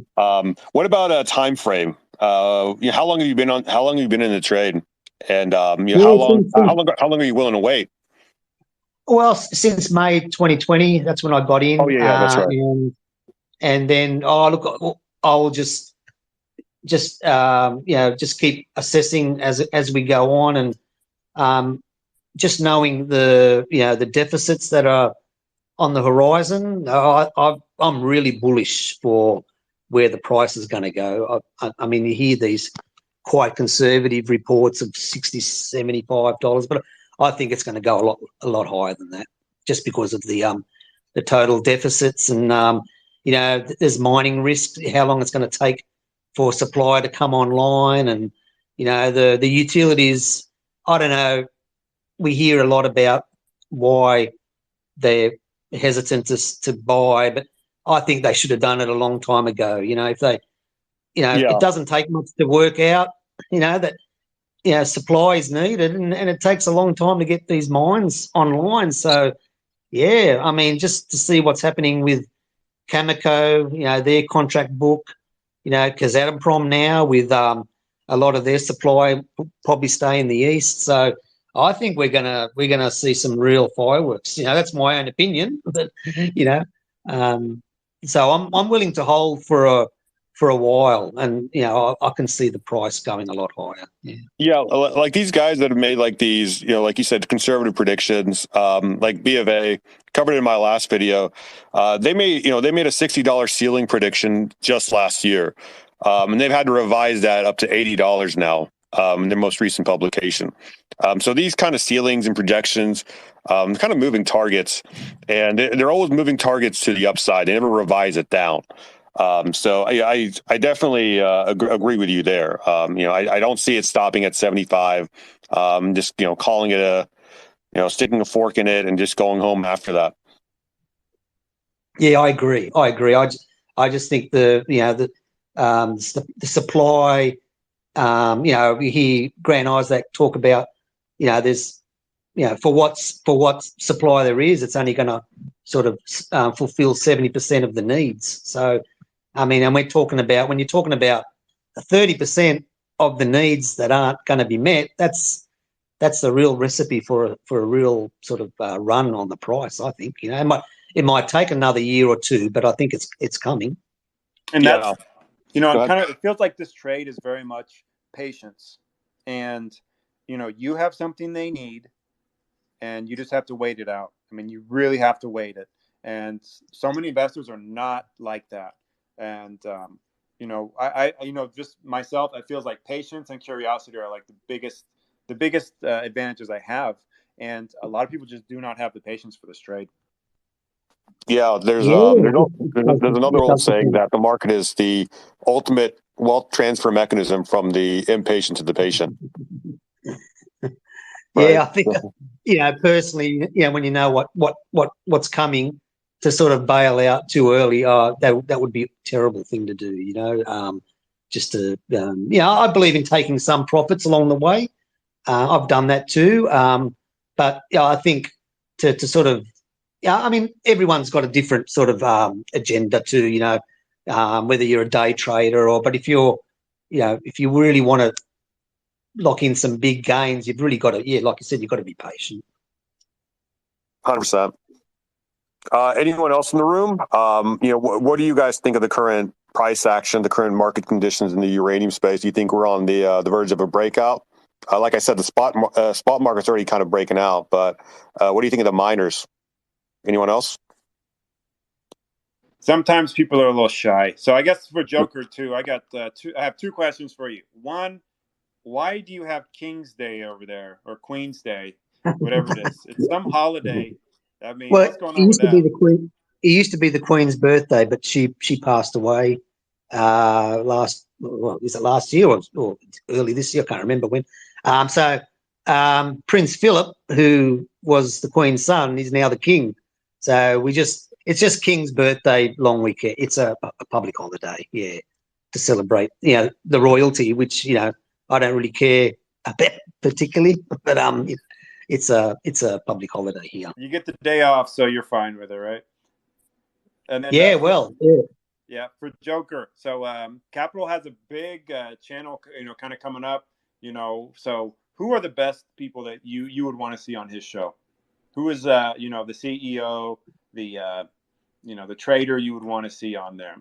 B: What about a time frame? How long have you been in the trade? And how long are you willing to wait?
C: Well, since May 2020, that's when I got in.
B: Oh yeah, that's right.
C: And then, I'll just keep assessing as we go on, and just knowing the deficits that are on the horizon. I'm really bullish for where the price is going to go. I mean, you hear these quite conservative reports of $60, $75, but I think it's going to go a lot higher than that, just because of the total deficits, and there's mining risk, how long it's going to take for supply to come online, and the utilities. I don't know. We hear a lot about why they're hesitant to buy, but I think they should have done it a long time ago. If they, it doesn't take much to work out, that supply is needed, and it takes a long time to get these mines online. So, I mean, just to see what's happening with Cameco, their contract book, Kazatomprom now with a lot of their supply probably stay in the east. So I think we're gonna see some real fireworks. That's my own opinion, but so I'm willing to hold for a while, and I can see the price going a lot higher.
B: Yeah, like these guys that have made like these, like you said, conservative predictions, like B of A, covered in my last video. They made a $60 ceiling prediction just last year, and they've had to revise that up to $80 now in their most recent publication. So these kind of ceilings and projections, kind of moving targets, and they're always moving targets to the upside. They never revise it down. So I definitely agree with you there. I don't see it stopping at 75. Just calling it sticking a fork in it and just going home after that.
C: Yeah, I agree. I just think the supply. We hear Grant Isaac talk about there's for what supply there is, it's only going to sort of fulfill 70% of the needs. So I mean, and we're talking about, when you're talking about 30%, of the needs that aren't going to be met, that's the real recipe for a real sort of run on the price. I think, you know, it might take another year or two, but I think it's coming.
A: And
B: Yeah.
A: that's, you know,
B: Go ahead.
A: it feels like this trade is very much patience, and you know, you have something they need, and you just have to wait it out. I mean, you really have to wait it. And so many investors are not like that. And, you know, I you know, just myself, it feels like patience and curiosity are like the biggest advantages I have. And a lot of people just do not have the patience for this trade.
B: Yeah, there's another
C: It
B: old
C: does
B: saying
C: depend.
B: that the market is the ultimate wealth transfer mechanism from the impatient to the patient. Right?
C: Yeah, I think, you know, personally, you know, when you know what's coming, to sort of bail out too early, that would be a terrible thing to do, you know. Just to, you know, I believe in taking some profits along the way. I've done that too. But yeah, I think to sort of, yeah, I mean, everyone's got a different sort of agenda too, you know, whether you're a day trader but if you're, you know, if you really want to lock in some big gains, you've really got to, yeah, like you said, you've got to be patient.
B: 100%. Anyone else in the room? You know, what do you guys think of the current price action, the current market conditions in the uranium space? Do you think we're on the verge of a breakout? Like I said, the spot market's already kind of breaking out, but what do you think of the miners? Anyone else?
A: Sometimes people are a little shy. So I guess for Joker too, I have two questions for you. One, why do you have King's Day over there, or Queen's Day, whatever it is? It's some holiday. I mean,
C: Well,
A: what's going on with that?
C: It used to be the Queen's birthday, but she passed away last year or early this year? I can't remember when. So Prince Philip, who was the Queen's son, is now the King. So it's just King's birthday long weekend. It's a public holiday, yeah, to celebrate, you know, the royalty, which, you know, I don't really care about particularly, but it's a public holiday here.
A: You get the day off, so you're fine with it, right? And then
C: Yeah, well, yeah.
A: yeah, for Joker. So Capital has a big channel, you know, kind of coming up, you know. So who are the best people that you would want to see on his show? Who is you know, the CEO, the you know, the trader you would want to see on there?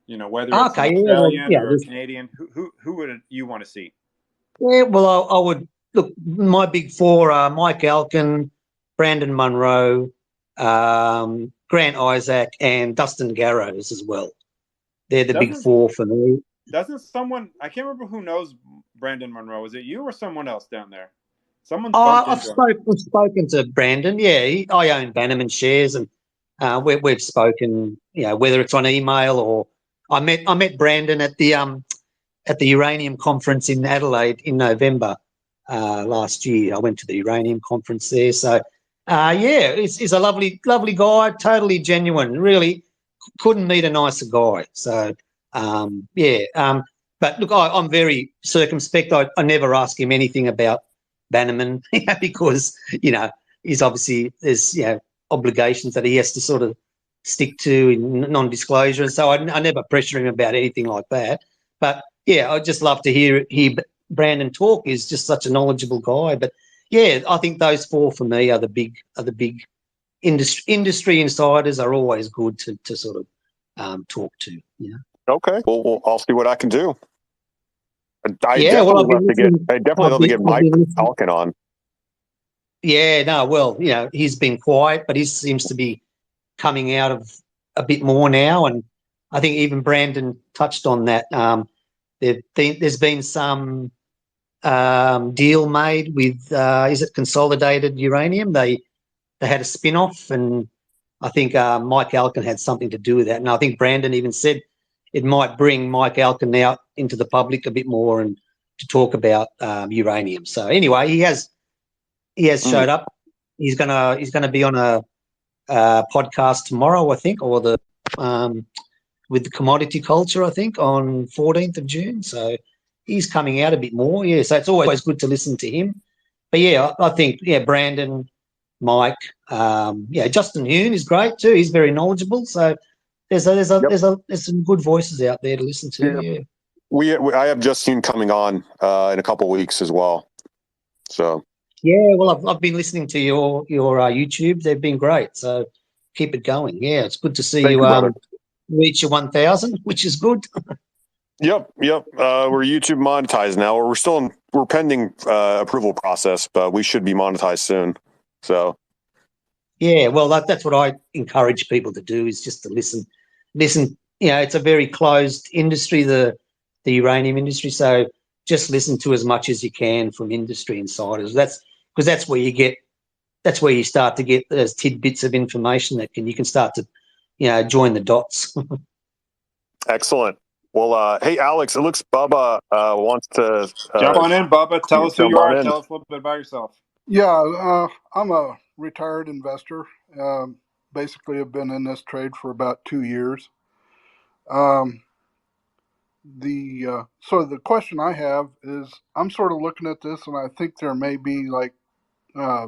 A: You know, whether it's an Australian or a Canadian, who would you want to see?
C: Yeah, well, I would look. My big four are Mike Alkin, Brandon Munro, Grant Isaac, and Dustin Garrows as well. They're the big four for me.
A: Doesn't someone, I can't remember who knows Brandon Munro. Is it you or someone else down there?
C: I've spoken to Brandon. Yeah, I own Bannerman shares, and we've spoken. You know, whether it's on email or I met Brandon at the Uranium conference in Adelaide in November last year. I went to the Uranium conference there. So, yeah, he's a lovely guy, totally genuine. Really couldn't meet a nicer guy. So, yeah. But look, I'm very circumspect. I never ask him anything about Bannerman because, you know, he's obviously, there's, you know, obligations that he has to sort of stick to in non-disclosure. So I never pressure him about anything like that. But yeah, I'd just love to hear Brandon talk. He's just such a knowledgeable guy. But yeah, I think those four for me are the big industry insiders. Are always good to sort of talk to. You know.
B: Okay, well, I'll see what I can do. I definitely love to get Mike Alkin on.
C: Yeah, no, well, you know, he's been quiet, but he seems to be coming out of a bit more now, and I think even Brandon touched on that. There's been some deal made with is it Consolidated Uranium? They had a spin-off, and I think Mike Alkin had something to do with that. And I think Brandon even said it might bring Mike Alkin out into the public a bit more and to talk about uranium. So anyway, he has showed up. He's gonna be on a podcast tomorrow, I think, or the with the commodity culture, I think, on 14th of June. So he's coming out a bit more. Yeah, so it's always good to listen to him. But yeah, I think, yeah, Brandon, Mike, yeah, Justin Huhn is great too. He's very knowledgeable. So there's some good voices out there to listen to. Yeah.
B: I have Justine coming on in a couple weeks as well. So
C: Yeah, well, I've been listening to your YouTube. They've been great. So keep it going. Yeah, it's good to see
B: thank you, brother.
C: Reach your 1,000, which is good.
B: Yep. We're YouTube monetized now. We're pending approval process, but we should be monetized soon. So
C: Yeah, well, that's what I encourage people to do, is just to listen. Listen, it's a very closed industry, the uranium industry. So just listen to as much as you can from industry insiders. That's because that's where you start to get those tidbits of information that you can start to, join the dots.
B: excellent. Well, hey, Alex, it looks Bubba wants to
A: Jump on in, Bubba. Tell us who you
B: jump on
A: are.
B: in.
A: Tell us a little bit about yourself.
D: Yeah, I'm a retired investor. Basically, I've been in this trade for about 2 years. Um, so the question I have is, I'm sort of looking at this, and I think there may be like uh,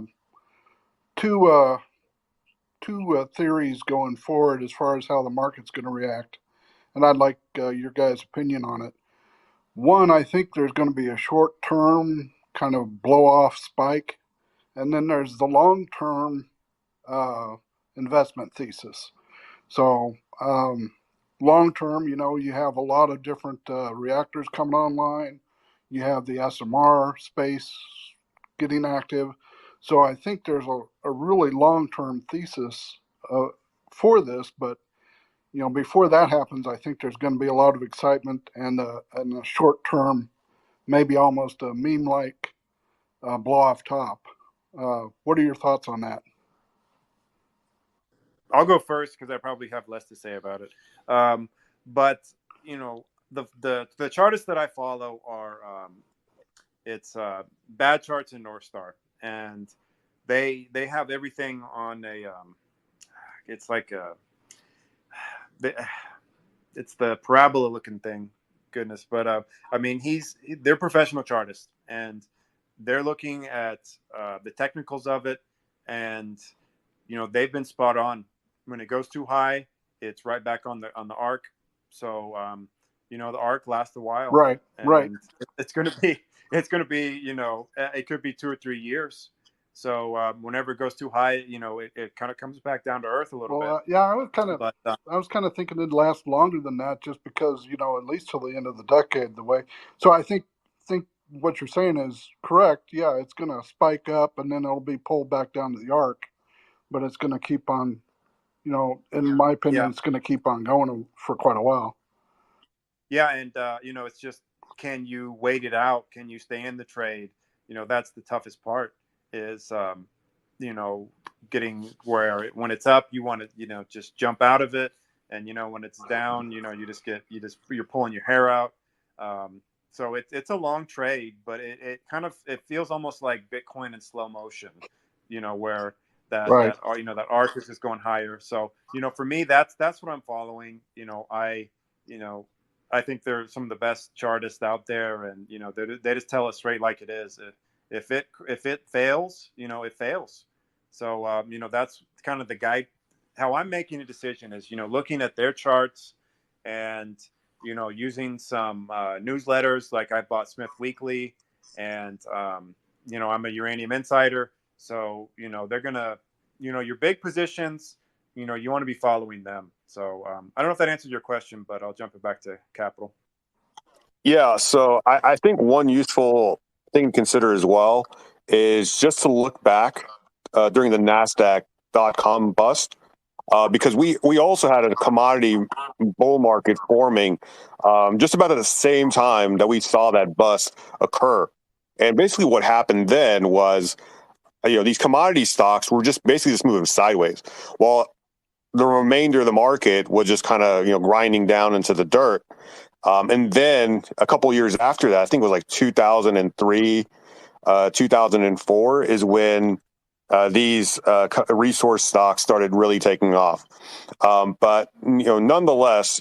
D: two theories going forward as far as how the market's going to react, and I'd like your guys' opinion on it. One, I think there's going to be a short-term kind of blow-off spike, and then there's the long-term investment thesis. So long term, you have a lot of different reactors coming online. You have the SMR space getting active. So I think there's a really long term thesis for this. But before that happens, I think there's going to be a lot of excitement and a short term, maybe almost a meme like blow off top. What are your thoughts on that?
A: I'll go first because I probably have less to say about it. But the chartists that I follow are it's Bad Charts and North Star, and they have everything on a it's like it's the parabola looking thing. Goodness, but I mean they're professional chartists, and they're looking at the technicals of it, and they've been spot on. When it goes too high, it's right back on the arc. So the arc lasts a while.
D: Right.
A: It's going to be it could be 2 or 3 years. So whenever it goes too high, it kind of comes back down to earth a little bit.
D: Yeah, I was kind of thinking it'd last longer than that, just because at least till the end of the decade. So I think what you're saying is correct. Yeah, it's going to spike up and then it'll be pulled back down to the arc, but it's going to keep on. In my opinion, It's going to keep on going for quite a while.
A: Yeah, and it's just, can you wait it out? Can you stay in the trade? That's the toughest part. Is getting where when it's up, you want to just jump out of it, and when it's down, you're pulling your hair out. So it's a long trade, but it feels almost like Bitcoin in slow motion. Where that arc is just going higher. So for me, that's what I'm following. I think they're some of the best chartists out there, and they just tell it straight like it is. If it fails, it fails. So that's kind of the guide. How I'm making a decision is looking at their charts, and using some newsletters. Like I bought Smith Weekly, and I'm a uranium insider. So, they're going to, your big positions, you want to be following them. So I don't know if that answered your question, but I'll jump it back to Capital.
B: Yeah, so I think one useful thing to consider as well is just to look back during the NASDAQ.com bust, because we also had a commodity bull market forming just about at the same time that we saw that bust occur. And basically what happened then was these commodity stocks were just moving sideways, while the remainder of the market was just kind of grinding down into the dirt. And then a couple years after that, I think it was like 2003, 2004, is when these resource stocks started really taking off. But nonetheless,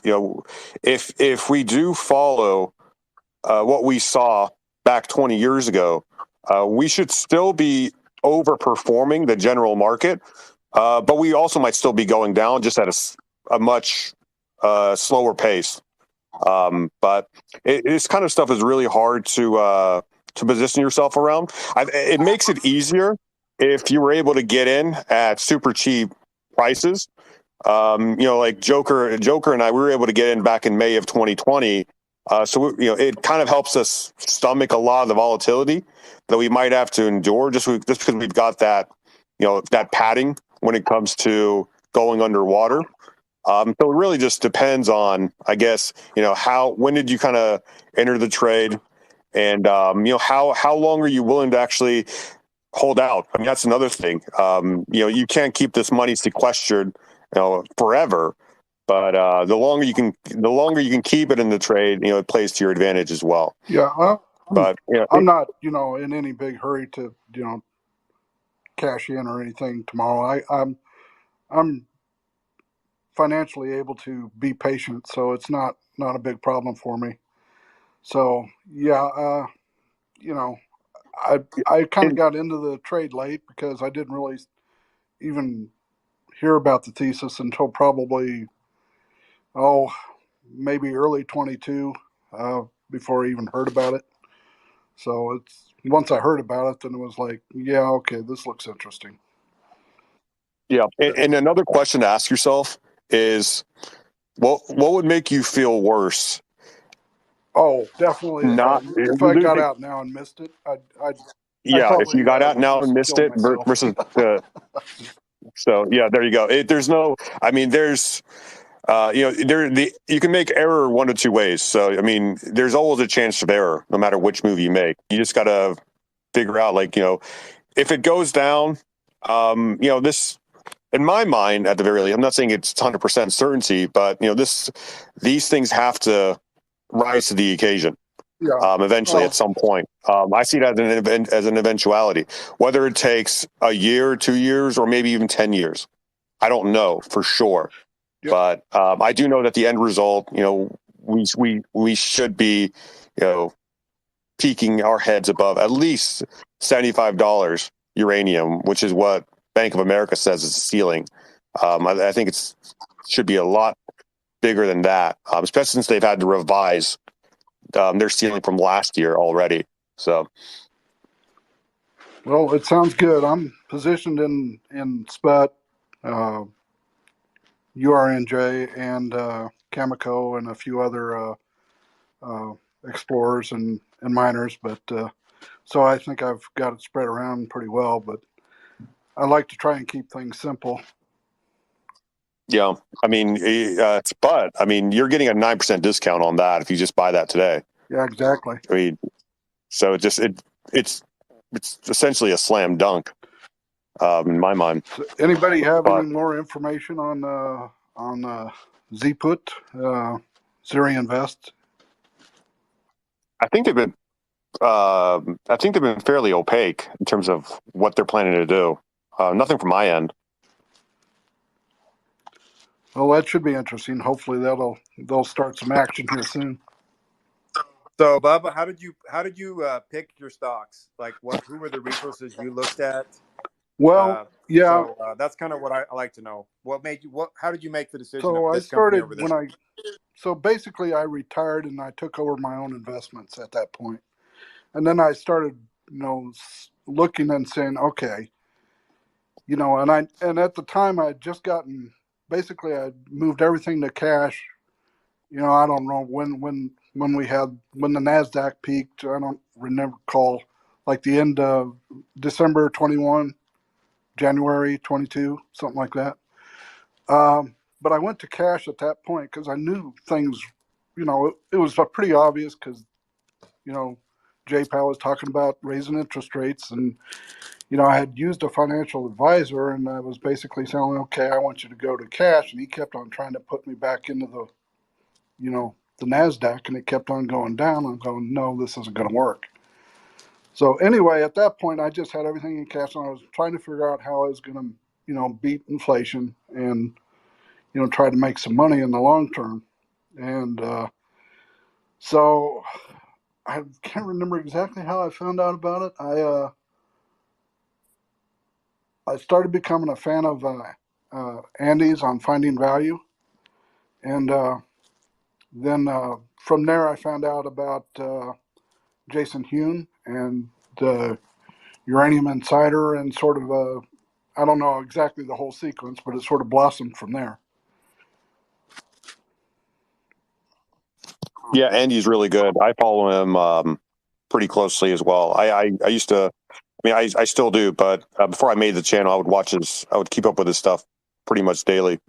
B: if we do follow what we saw back 20 years ago, we should still be overperforming the general market, but we also might still be going down just at a much slower pace. But this kind of stuff is really hard to position yourself around. It makes it easier if you were able to get in at super cheap prices. Like Joker and I, we were able to get in back in May of 2020. It kind of helps us stomach a lot of the volatility that we might have to endure just because we've got that, that padding when it comes to going underwater. So it really just depends on, I guess, when did you kind of enter the trade, and how long are you willing to actually hold out? I mean, that's another thing. You can't keep this money sequestered, forever. But the longer you can keep it in the trade, it plays to your advantage as well.
D: Yeah,
B: But
D: I'm not, in any big hurry to, cash in or anything tomorrow. I'm financially able to be patient, so it's not a big problem for me. So yeah, I kind of got into the trade late because I didn't really even hear about the thesis until probably maybe early 22, before I even heard about it. So it's once I heard about it, then it was like, yeah, okay, this looks interesting.
B: Yeah, and another question to ask yourself is, what would make you feel worse?
D: Oh, definitely.
B: Not
D: If I got
B: losing.
D: out now and missed it, I'd
B: Yeah, if
D: probably
B: you got out
D: would
B: now
D: just
B: and missed
D: kill
B: it
D: myself.
B: versus so yeah, there you go. There's no. I mean, there's. You can make error one of two ways. So I mean, there's always a chance of error, no matter which move you make. You just got to figure out, if it goes down, this, in my mind, at the very least, I'm not saying it's 100% certainty, but these things have to rise to the occasion.
D: Yeah.
B: Eventually, at some point, I see it as an eventuality. Whether it takes a year, 2 years, or maybe even 10 years, I don't know for sure. But I do know that the end result, we should be, peaking our heads above at least $75 uranium, which is what Bank of America says is the ceiling. I think should be a lot bigger than that, especially since they've had to revise their ceiling from last year already. So,
D: well, it sounds good. I'm positioned in SPUT, URNJ, and Cameco, and a few other explorers and miners. But so I think I've got it spread around pretty well. But I like to try and keep things simple.
B: yeah, I mean, but I mean, you're getting a 9% discount on that if you just buy that today.
D: Yeah, exactly.
B: I mean, so it's essentially a slam dunk, in my mind.
D: So anybody have any more information on ZPut, Zeri Invest?
B: I think they've been fairly opaque in terms of what they're planning to do. Nothing from my end.
D: Well, that should be interesting. Hopefully they'll start some action here soon.
A: So, Bubba, how did you pick your stocks? Like, who were the resources you looked at?
D: Well, yeah.
A: So that's kind of what I like to know. What made you? How did you make the decision?
D: So
A: of
D: I
A: this company
D: started
A: over this?
D: so basically I retired and I took over my own investments at that point, and then I started, looking and saying, okay, and at the time I had just gotten, basically I moved everything to cash. I don't know when the Nasdaq peaked. I don't recall, like the end of December 21, January 22, something like that. But I went to cash at that point because I knew things. It was pretty obvious because Jay Powell was talking about raising interest rates, and I had used a financial advisor, and I was basically saying, okay, I want you to go to cash, and he kept on trying to put me back into the Nasdaq, and it kept on going down. I'm going, no, this isn't going to work. So anyway, at that point, I just had everything in cash, and I was trying to figure out how I was going to, beat inflation and, try to make some money in the long term. And so I can't remember exactly how I found out about it. I started becoming a fan of Andy's on Finding Value, and Then from there, I found out about Jason Hune and the Uranium Insider, and sort of I don't know exactly the whole sequence, but it sort of blossomed from there.
B: Yeah, Andy's really good. I follow him pretty closely as well. I used to, I still do, but before I made the channel, I would keep up with his stuff pretty much daily.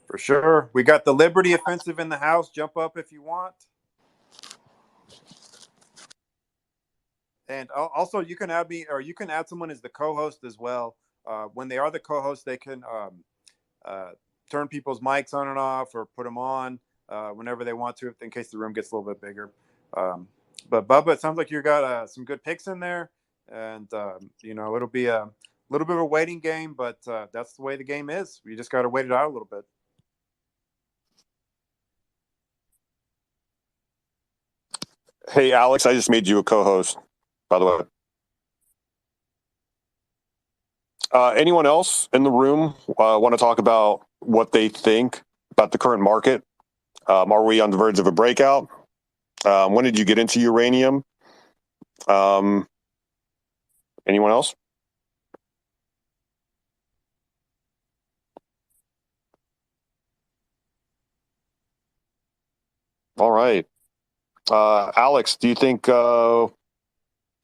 A: For sure. We got the Liberty Offensive in the house. Jump up if you want. And also, you can add me, or you can add someone as the co-host as well. When they are the co-host, they can turn people's mics on and off, or put them on whenever they want to, in case the room gets a little bit bigger. But Bubba, it sounds like you got some good picks in there, and it'll be a little bit of a waiting game, but that's the way the game is. You just got to wait it out a little bit.
B: Hey, Alex, I just made you a co-host, by the way. Anyone else in the room want to talk about what they think about the current market? Are we on the verge of a breakout? When did you get into uranium? Anyone else? All right. Alex, do you think you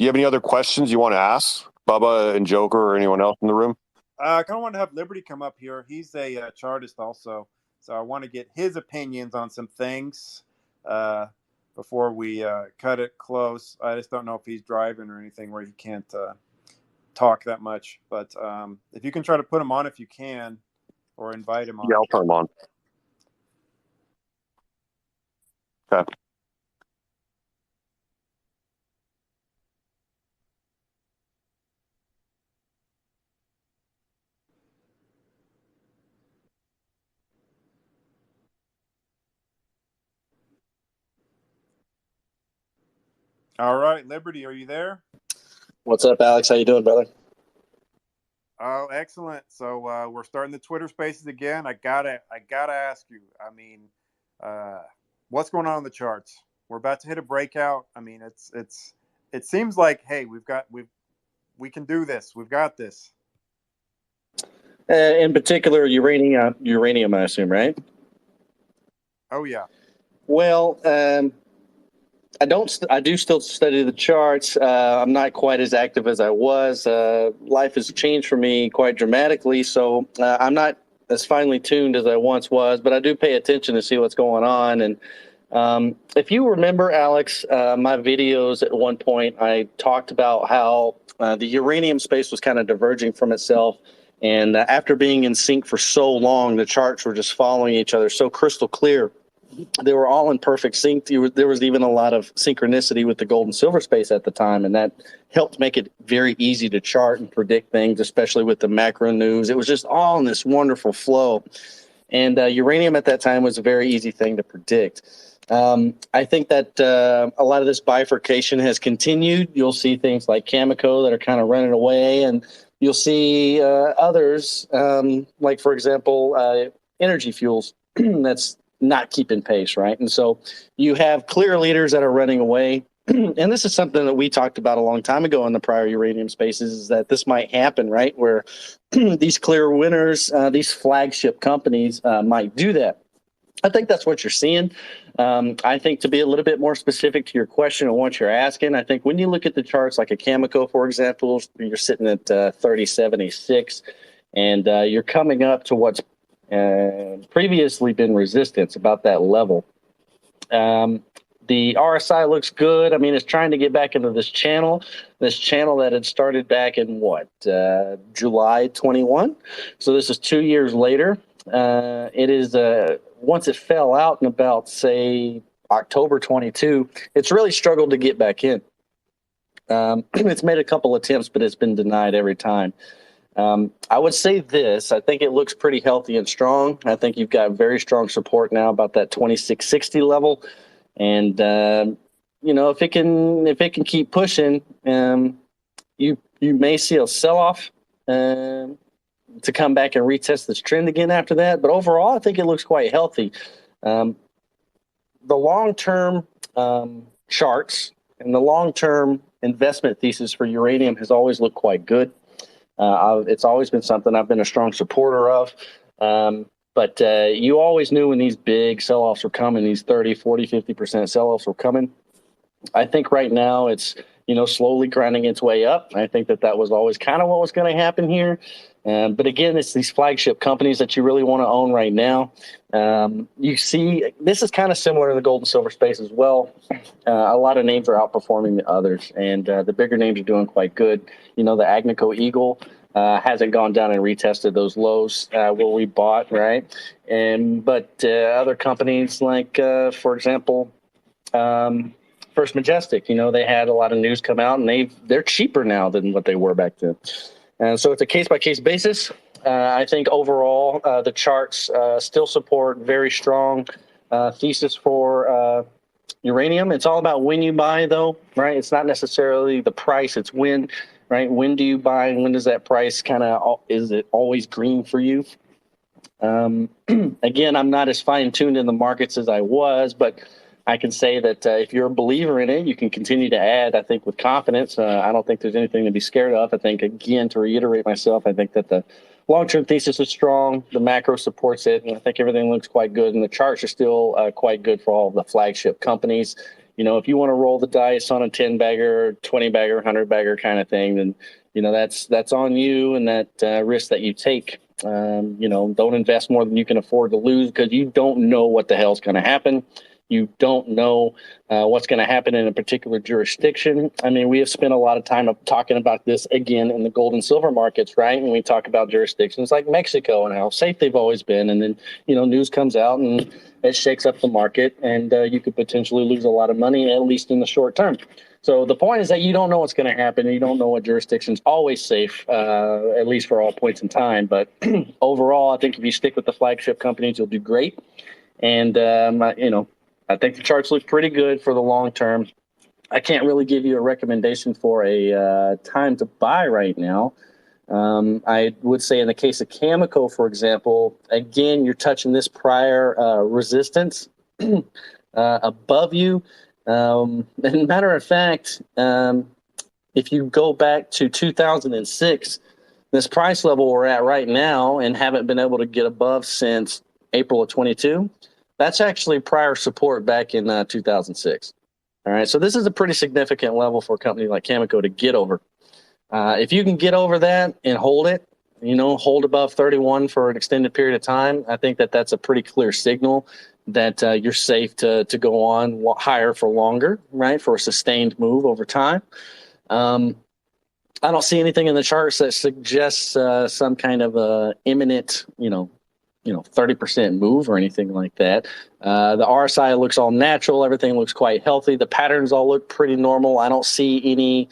B: have any other questions you want to ask Bubba and Joker or anyone else in the room?
A: I kind of want to have Liberty come up here. He's a chartist also, so I want to get his opinions on some things before we cut it close. I just don't know if he's driving or anything where he can't talk that much. But if you can try to put him on if you can, or invite him on.
B: Yeah, I'll turn him on. Okay.
A: All right, Liberty, are you there?
E: What's up, Alex? How you doing, brother?
A: Oh, excellent. So we're starting the Twitter Spaces again. I gotta ask you. I mean, what's going on the charts? We're about to hit a breakout. I mean, it seems like, hey, we can do this. We've got this.
E: In particular, uranium, I assume, right?
A: Oh yeah.
E: Well, I do still study the charts. I'm not quite as active as I was. Life has changed for me quite dramatically, so I'm not as finely tuned as I once was, but I do pay attention to see what's going on. And if you remember, Alex, my videos at one point, I talked about how the uranium space was kind of diverging from itself. And after being in sync for so long, the charts were just following each other so crystal clear. They were all in perfect sync. There was even a lot of synchronicity with the gold and silver space at the time, and that helped make it very easy to chart and predict things, especially with the macro news. It was just all in this wonderful flow. And uranium at that time was a very easy thing to predict. I think that a lot of this bifurcation has continued. You'll see things like Cameco that are kind of running away, and you'll see others, like, for example, energy fuels that's not keeping pace, right? And so you have clear leaders that are running away. And this is something that we talked about a long time ago in the prior uranium spaces, is that this might happen, right? Where these clear winners, these flagship companies might do that. I think that's what you're seeing. I think, to be a little bit more specific to your question and what you're asking, I think when you look at the charts like a Cameco, for example, you're sitting at 3076, and you're coming up to what's previously been resistance, about that level. The RSI looks good. I mean, it's trying to get back into this channel that had started back in July 21. So this is 2 years later. It is once it fell out in about, say, October 22, it's really struggled to get back in. It's made a couple attempts, but it's been denied every time. I would say this: I think it looks pretty healthy and strong. I think you've got very strong support now about that 2660 level, and if it can keep pushing, you may see a sell off to come back and retest this trend again after that. But overall, I think it looks quite healthy. the long-term charts and the long-term investment thesis for uranium has always looked quite good. It's always been something I've been a strong supporter of. But you always knew when these big sell-offs were coming, these 30, 40, 50% sell-offs were coming. I think right now it's, slowly grinding its way up. I think that was always kind of what was going to happen here. But again, it's these flagship companies that you really want to own right now. You see, this is kind of similar in the gold and silver space as well. A lot of names are outperforming the others, and the bigger names are doing quite good. The Agnico Eagle hasn't gone down and retested those lows where we bought, right? But other companies like, for example, First Majestic, they had a lot of news come out, and they're cheaper now than what they were back then. And so it's a case-by-case basis. I think overall the charts still support very strong thesis for uranium. It's all about when you buy, though, right? It's not necessarily the price, it's when, right? When do you buy, and when does that price is it always green for you? Again, I'm not as fine-tuned in the markets as I was, but I can say that if you're a believer in it, you can continue to add, I think, with confidence. I don't think there's anything to be scared of. I think, again, to reiterate myself, I think that the long-term thesis is strong. The macro supports it, and I think everything looks quite good. And the charts are still quite good for all of the flagship companies. If you want to roll the dice on a 10-bagger, 20-bagger, 100-bagger kind of thing, then, that's on you and that risk that you take. Don't invest more than you can afford to lose because you don't know what the hell's going to happen. You don't know what's going to happen in a particular jurisdiction. I mean, we have spent a lot of time talking about this again in the gold and silver markets, right? When we talk about jurisdictions like Mexico and how safe they've always been. And then, news comes out and it shakes up the market, and you could potentially lose a lot of money, at least in the short term. So the point is that you don't know what's going to happen. You don't know what jurisdiction's always safe, at least for all points in time. But overall, I think if you stick with the flagship companies, you'll do great. And, I think the charts look pretty good for the long term. I can't really give you a recommendation for a time to buy right now. I would say in the case of Cameco, for example, again, you're touching this prior resistance above you. And matter of fact, if you go back to 2006, this price level we're at right now and haven't been able to get above since April of 22, that's actually prior support back in 2006. All right, so this is a pretty significant level for a company like Cameco to get over. If you can get over that and hold it, hold above 31 for an extended period of time, I think that's a pretty clear signal that you're safe to go on higher for longer, right, for a sustained move over time. I don't see anything in the charts that suggests some kind of imminent, 30% move or anything like that. The RSI looks all natural. Everything looks quite healthy. The patterns all look pretty normal. I don't see any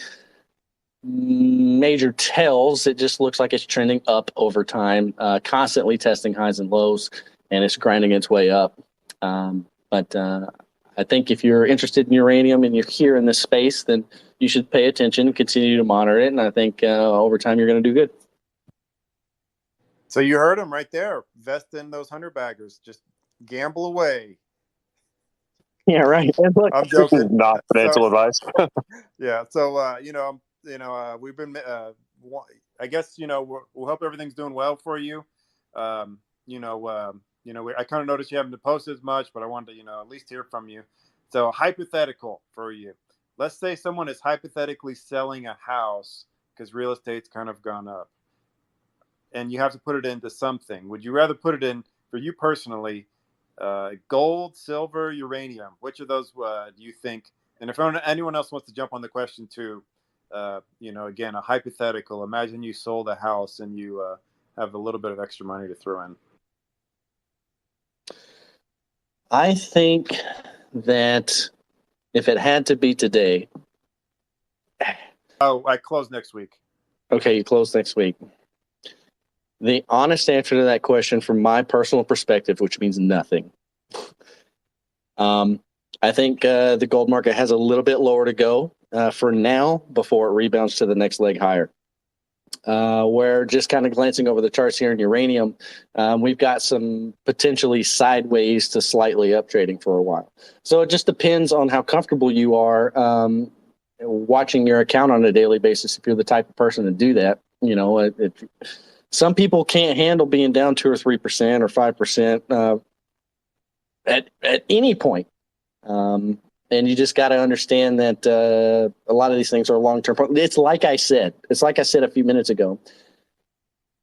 E: major tells. It just looks like it's trending up over time, constantly testing highs and lows, and it's grinding its way up. But I think if you're interested in uranium and you're here in this space, then you should pay attention and continue to monitor it. And I think over time you're going to do good.
A: So you heard him right there. Invest in those 100-baggers. Just gamble away.
E: Yeah, right. And look,
A: I'm joking.
B: Not financial advice.
A: Yeah. So we've been. I guess we'll hope everything's doing well for you. I kind of noticed you haven't posted as much, but I wanted to at least hear from you. So hypothetical for you. Let's say someone is hypothetically selling a house because real estate's kind of gone up, and you have to put it into something. Would you rather put it in, for you personally, gold, silver, uranium? Which of those do you think? And if anyone else wants to jump on the question too, again, a hypothetical. Imagine you sold a house and you have a little bit of extra money to throw in.
E: I think that if it had to be today.
A: Oh, I close next week.
E: Okay, you close next week. The honest answer to that question from my personal perspective, which means nothing. I think the gold market has a little bit lower to go for now before it rebounds to the next leg higher. where just kind of glancing over the charts here in uranium, we've got some potentially sideways to slightly up trading for a while. So it just depends on how comfortable you are watching your account on a daily basis. If you're the type of person to do that, some people can't handle being down 2 or 3% or 5% at any point. And you just got to understand that a lot of these things are long-term. It's like I said a few minutes ago.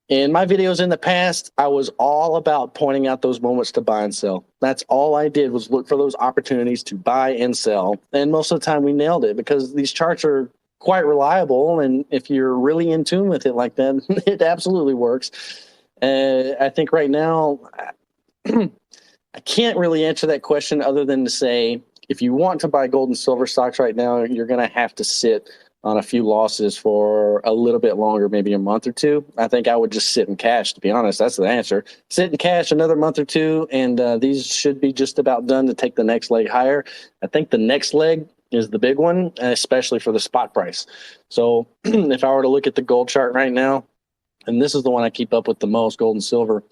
E: In my videos in the past, I was all about pointing out those moments to buy and sell. That's all I did was look for those opportunities to buy and sell. And most of the time we nailed it because these charts are quite reliable. And if you're really in tune with it like that, it absolutely works. I think right now, I can't really answer that question other than to say, if you want to buy gold and silver stocks right now, you're going to have to sit on a few losses for a little bit longer, maybe a month or two. I think I would just sit in cash, to be honest. That's the answer. Sit in cash another month or two, and these should be just about done to take the next leg higher. I think the next leg is the big one, especially for the spot price. So if I were to look at the gold chart right now, and this is the one I keep up with the most, gold and silver,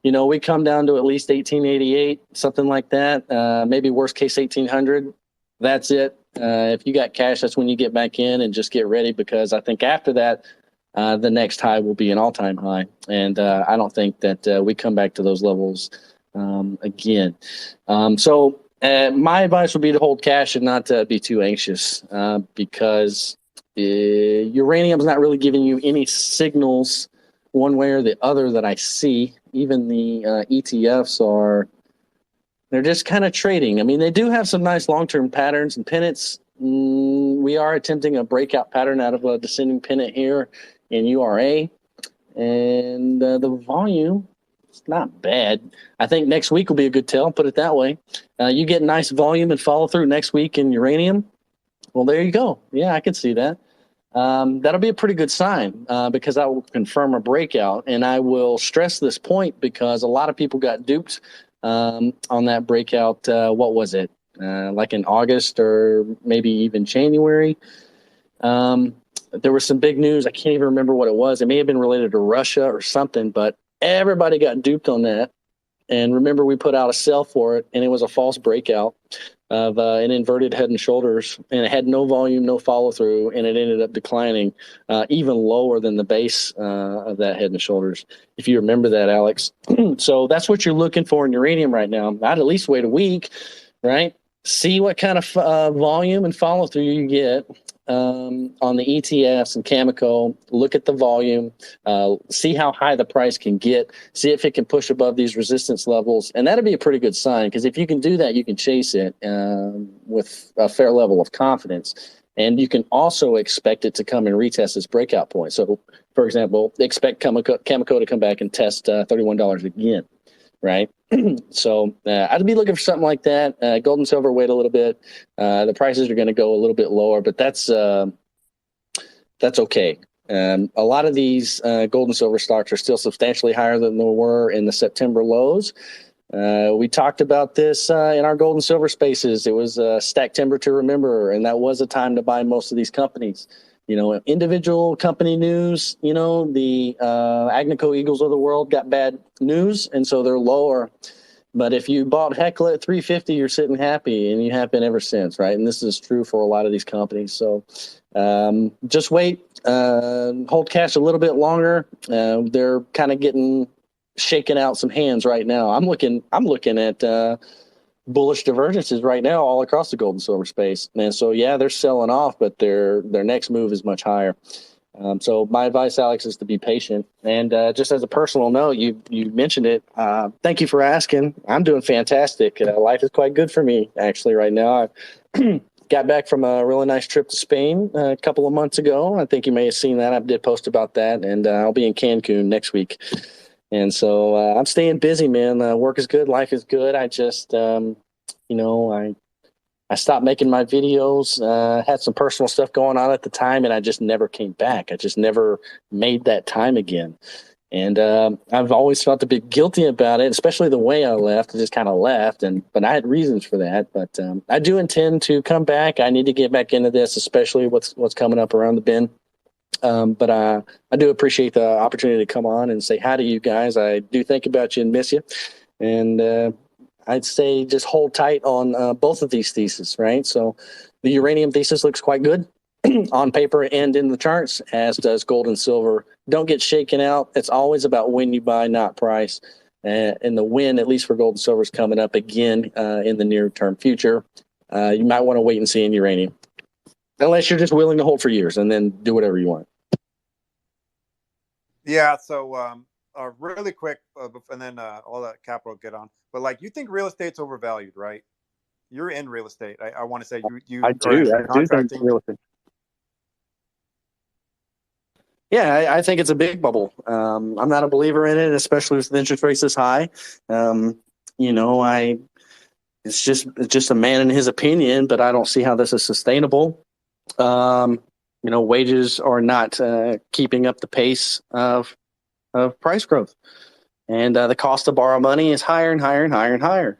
E: we come down to at least 1888, something like that. Maybe worst case 1800. That's it. If you got cash, that's when you get back in and just get ready, because I think after that, the next high will be an all-time high. And I don't think that we come back to those levels again. So my advice would be to hold cash and not be too anxious because uranium's not really giving you any signals one way or the other that I see. Even the ETFs they're just kind of trading. I mean, they do have some nice long-term patterns and pennants. We are attempting a breakout pattern out of a descending pennant here in URA. And the volume, it's not bad. I think next week will be a good tell, put it that way. You get nice volume and follow through next week in uranium. Well, there you go. Yeah, I can see that. That'll be a pretty good sign because that will confirm a breakout. And I will stress this point because a lot of people got duped on that breakout. What was it? Like in August or maybe even January. There was some big news. I can't even remember what it was. It may have been related to Russia or something, but everybody got duped on that. And remember, we put out a sell for it, and it was a false breakout of an inverted head and shoulders, and it had no volume, no follow through, and it ended up declining even lower than the base of that head and shoulders. If you remember that, Alex. So that's what you're looking for in uranium right now. I'd at least wait a week, right? See what kind of volume and follow through you get on the ETFs and Cameco. Look at the volume, see how high the price can get, see if it can push above these resistance levels. And that'd be a pretty good sign, because if you can do that, you can chase it with a fair level of confidence. And you can also expect it to come and retest this breakout point. So, for example, expect Cameco to come back and test $31 again, right? So I'd be looking for something like that. Gold and silver, wait a little bit. The prices are going to go a little bit lower, but that's okay. A lot of these gold and silver stocks are still substantially higher than they were in the September lows. We talked about this in our gold and silver spaces. It was stack timber to remember, and that was a time to buy most of these companies. Individual company news, the Agnico Eagles of the world got bad news, and so they're lower. But if you bought Hecla at 350, you're sitting happy, and you have been ever since, right? And this is true for a lot of these companies. So just wait, hold cash a little bit longer. They're kind of getting shaking out some hands right now. I'm looking at bullish divergences right now all across the gold and silver space. And so, yeah, they're selling off, but their next move is much higher. So my advice, Alex, is to be patient. And just as a personal note, you mentioned it. Thank you for asking. I'm doing fantastic. Life is quite good for me, actually, right now. I got back from a really nice trip to Spain a couple of months ago. I think you may have seen that. I did post about that. And I'll be in Cancun next week. And so I'm staying busy, man. Work is good. Life is good. I just, I stopped making my videos, had some personal stuff going on at the time, and I just never came back. I just never made that time again. And I've always felt a bit guilty about it, especially the way I left. I just kind of left, but I had reasons for that. But I do intend to come back. I need to get back into this, especially what's coming up around the bend. But I do appreciate the opportunity to come on and say hi to you guys. I do think about you and miss you. And I'd say just hold tight on both of these theses, right? So the uranium thesis looks quite good on paper and in the charts, as does gold and silver. Don't get shaken out. It's always about when you buy, not price. And the win, at least for gold and silver, is coming up again in the near-term future. You might want to wait and see in uranium, unless you're just willing to hold for years and then do whatever you want.
A: Yeah. So really quick, and then all that capital get on. But like, you think real estate's overvalued, right? You're in real estate. I want to say you.
E: I do think real estate. Yeah, I think it's a big bubble. I'm not a believer in it, especially with the interest rates this high. It's just a man in his opinion, but I don't see how this is sustainable. Wages are not keeping up the pace of price growth, and the cost to borrow money is higher and higher and higher and higher.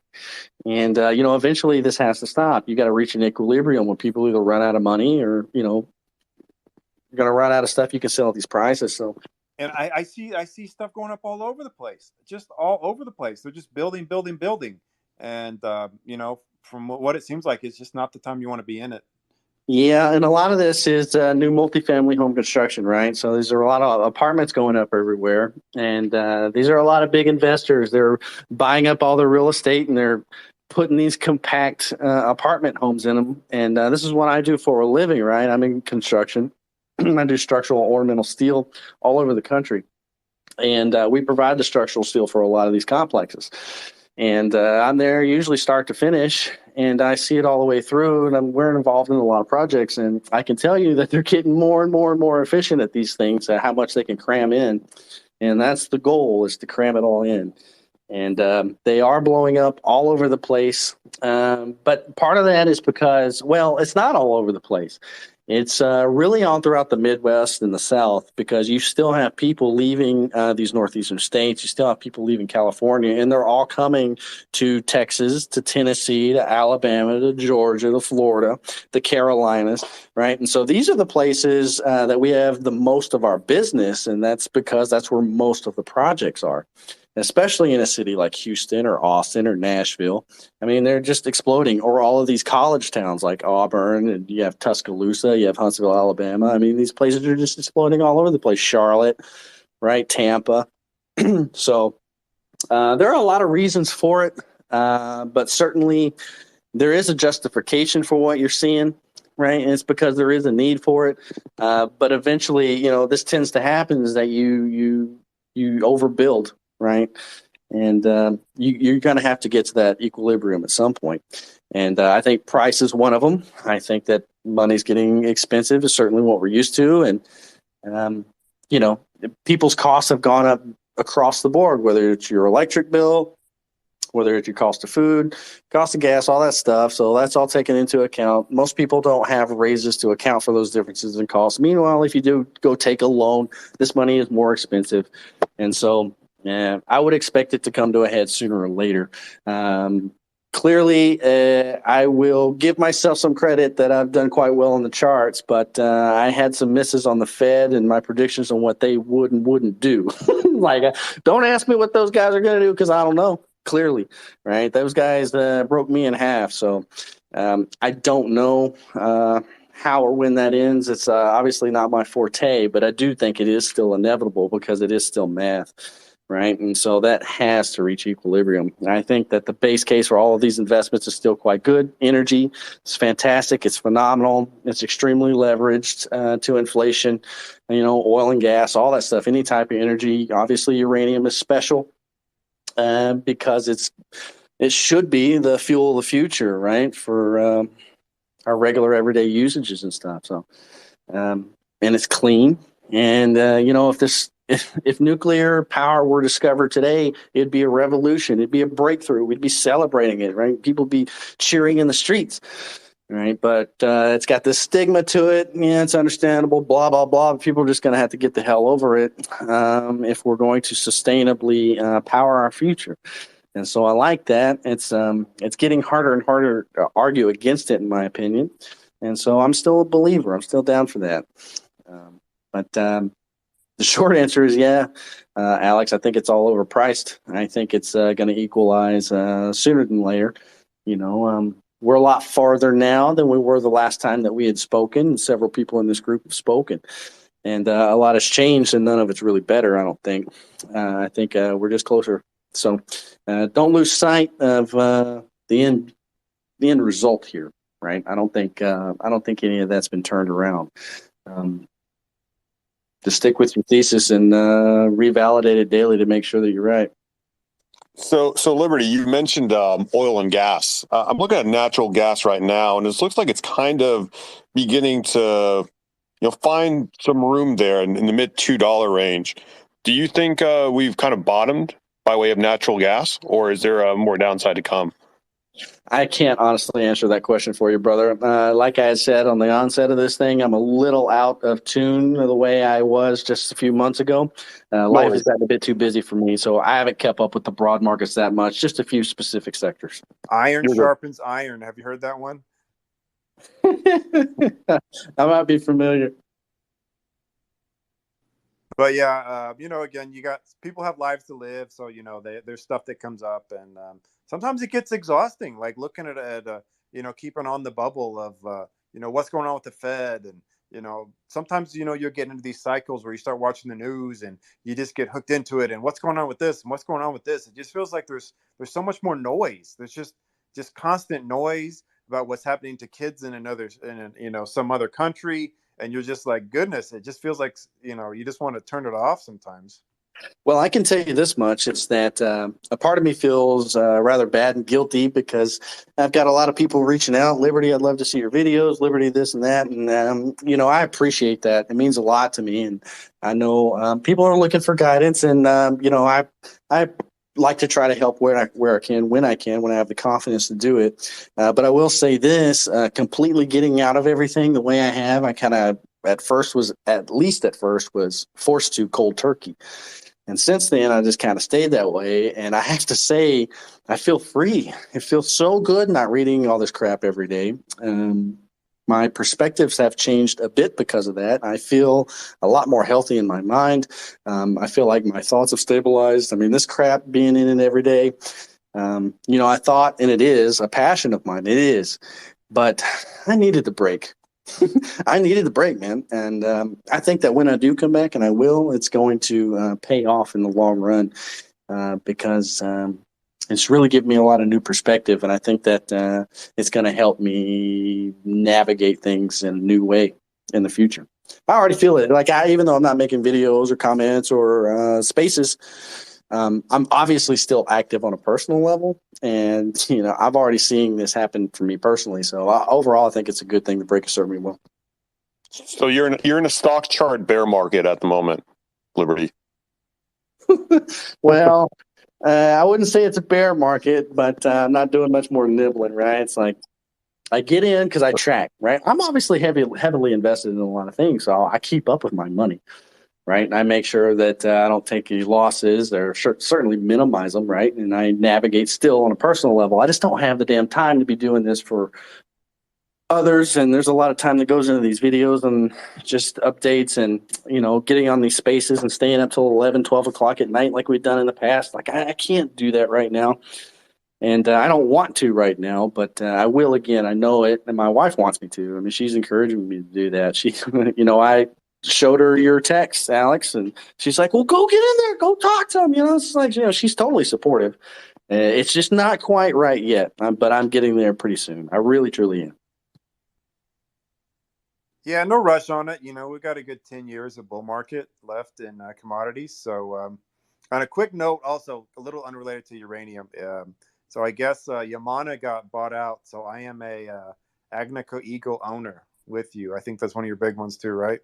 E: And eventually this has to stop. You got to reach an equilibrium when people either run out of money or you're going to run out of stuff you can sell at these prices. So,
A: and I see stuff going up all over the place, just all over the place. They're just building. And, from what it seems like, it's just not the time you want to be in it.
E: Yeah. And a lot of this is new multifamily home construction, right? So these are a lot of apartments going up everywhere. And these are a lot of big investors. They're buying up all their real estate and they're putting these compact apartment homes in them. And this is what I do for a living, right? I'm in construction. I do structural ornamental steel all over the country. And we provide the structural steel for a lot of these complexes. And I'm there usually start to finish, and I see it all the way through, and we're involved in a lot of projects. And I can tell you that they're getting more and more and more efficient at these things, how much they can cram in. And that's the goal, is to cram it all in. And they are blowing up all over the place. But part of that is because, well, it's not all over the place. It's really all throughout the Midwest and the South, because you still have people leaving these northeastern states. You still have people leaving California, and they're all coming to Texas, to Tennessee, to Alabama, to Georgia, to Florida, the Carolinas, right? And so these are the places that we have the most of our business, and that's because that's where most of the projects are. Especially in a city like Houston or Austin or Nashville. I mean, they're just exploding. Or all of these college towns like Auburn, and you have Tuscaloosa, you have Huntsville, Alabama. I mean, these places are just exploding all over the place. Charlotte, right? Tampa. So there are a lot of reasons for it, but certainly there is a justification for what you're seeing, right? And it's because there is a need for it. But eventually, this tends to happen, is that you overbuild. Right. And you're going to have to get to that equilibrium at some point. And I think price is one of them. I think that money's getting expensive is certainly what we're used to. And, people's costs have gone up across the board, whether it's your electric bill, whether it's your cost of food, cost of gas, all that stuff. So that's all taken into account. Most people don't have raises to account for those differences in costs. Meanwhile, if you do go take a loan, this money is more expensive. And so, yeah, I would expect it to come to a head sooner or later. Clearly, I will give myself some credit that I've done quite well on the charts, but I had some misses on the Fed and my predictions on what they would and wouldn't do. Don't ask me what those guys are going to do, because I don't know, clearly, right? Those guys broke me in half. So I don't know how or when that ends. It's obviously not my forte, but I do think it is still inevitable, because it is still math. Right. And so that has to reach equilibrium. And I think that the base case for all of these investments is still quite good. Energy is fantastic. It's phenomenal. It's extremely leveraged to inflation, oil and gas, all that stuff, any type of energy. Obviously, uranium is special because it should be the fuel of the future, right, for our regular everyday usages and stuff. So and it's clean. And, if nuclear power were discovered today, it'd be a revolution. It'd be a breakthrough. We'd be celebrating it, right? People be cheering in the streets, right? But it's got this stigma to it. Yeah, it's understandable, blah, blah, blah. People are just going to have to get the hell over it if we're going to sustainably power our future. And so I like that. It's getting harder and harder to argue against it, in my opinion. And so I'm still a believer. I'm still down for that. But the short answer is yeah, Alex. I think it's all overpriced. I think it's going to equalize sooner than later. We're a lot farther now than we were the last time that we had spoken. Several people in this group have spoken, and a lot has changed, and none of it's really better. I don't think. I think we're just closer. So don't lose sight of the end result here. Right? I don't think any of that's been turned around. Just stick with your thesis and revalidate it daily to make sure that you're right.
B: So Liberty, you mentioned oil and gas. I'm looking at natural gas right now, and it looks like it's kind of beginning to, find some room there in the mid $2 range. Do you think we've kind of bottomed by way of natural gas, or is there more downside to come?
E: I can't honestly answer that question for you, brother. Like I had said on the onset of this thing, I'm a little out of tune the way I was just a few months ago. Life has gotten a bit too busy for me, so I haven't kept up with the broad markets that much, just a few specific sectors.
A: Iron sharpens iron. Have you heard that one?
E: I might be familiar.
A: But yeah, again, you got people have lives to live, so there's stuff that comes up, and sometimes it gets exhausting. Like looking at keeping on the bubble of what's going on with the Fed, and sometimes you're getting into these cycles where you start watching the news and you just get hooked into it, and what's going on with this and what's going on with this. It just feels like there's so much more noise. There's just constant noise about what's happening to kids in some other country. And you're just like, goodness, it just feels like, you just want to turn it off sometimes.
E: Well, I can tell you this much. It's that a part of me feels rather bad and guilty because I've got a lot of people reaching out. Liberty, I'd love to see your videos. Liberty, this and that. And, I appreciate that. It means a lot to me. And I know people are looking for guidance. And, I like to try to help where I can, when I have the confidence to do it. But I will say this, completely getting out of everything the way I have, I kind of at first was forced to cold turkey. And since then, I just kind of stayed that way. And I have to say, I feel free. It feels so good not reading all this crap every day. My perspectives have changed a bit because of that. I feel a lot more healthy in my mind. I feel like my thoughts have stabilized. I mean, this crap being in it every day, I thought, and it is a passion of mine. It is, but I needed the break. I needed the break, man. And I think that when I do come back, and I will, it's going to pay off in the long run because it's really given me a lot of new perspective. And I think that it's going to help me navigate things in a new way in the future. I already feel it. Like even though I'm not making videos or comments or spaces, I'm obviously still active on a personal level. And, I've already seen this happen for me personally. So overall, I think it's a good thing to break a serve me well.
B: So you're in a stock chart bear market at the moment, Liberty.
E: Well, I wouldn't say it's a bear market, but I'm not doing much more nibbling, right? It's like I get in because I track, right? I'm obviously heavily invested in a lot of things, so I keep up with my money, right? And I make sure that I don't take any losses or certainly minimize them, right? And I navigate still on a personal level. I just don't have the damn time to be doing this for others, and there's a lot of time that goes into these videos and just updates and getting on these spaces and staying up till 11 12 o'clock at night like we've done in the past. Like I can't do that right now, and I don't want to right now, but I will again. I know it, and my wife wants me to. I mean, she's encouraging me to do that. She I showed her your text, Alex, and she's like, well, go get in there, go talk to him. It's like, she's totally supportive. It's just not quite right yet, but I'm getting there pretty soon. I really truly am.
A: Yeah, no rush on it. We've got a good 10 years of bull market left in commodities. So on a quick note, also a little unrelated to uranium. So I guess Yamana got bought out. So I am a Agnico Eagle owner with you. I think that's one of your big ones too, right?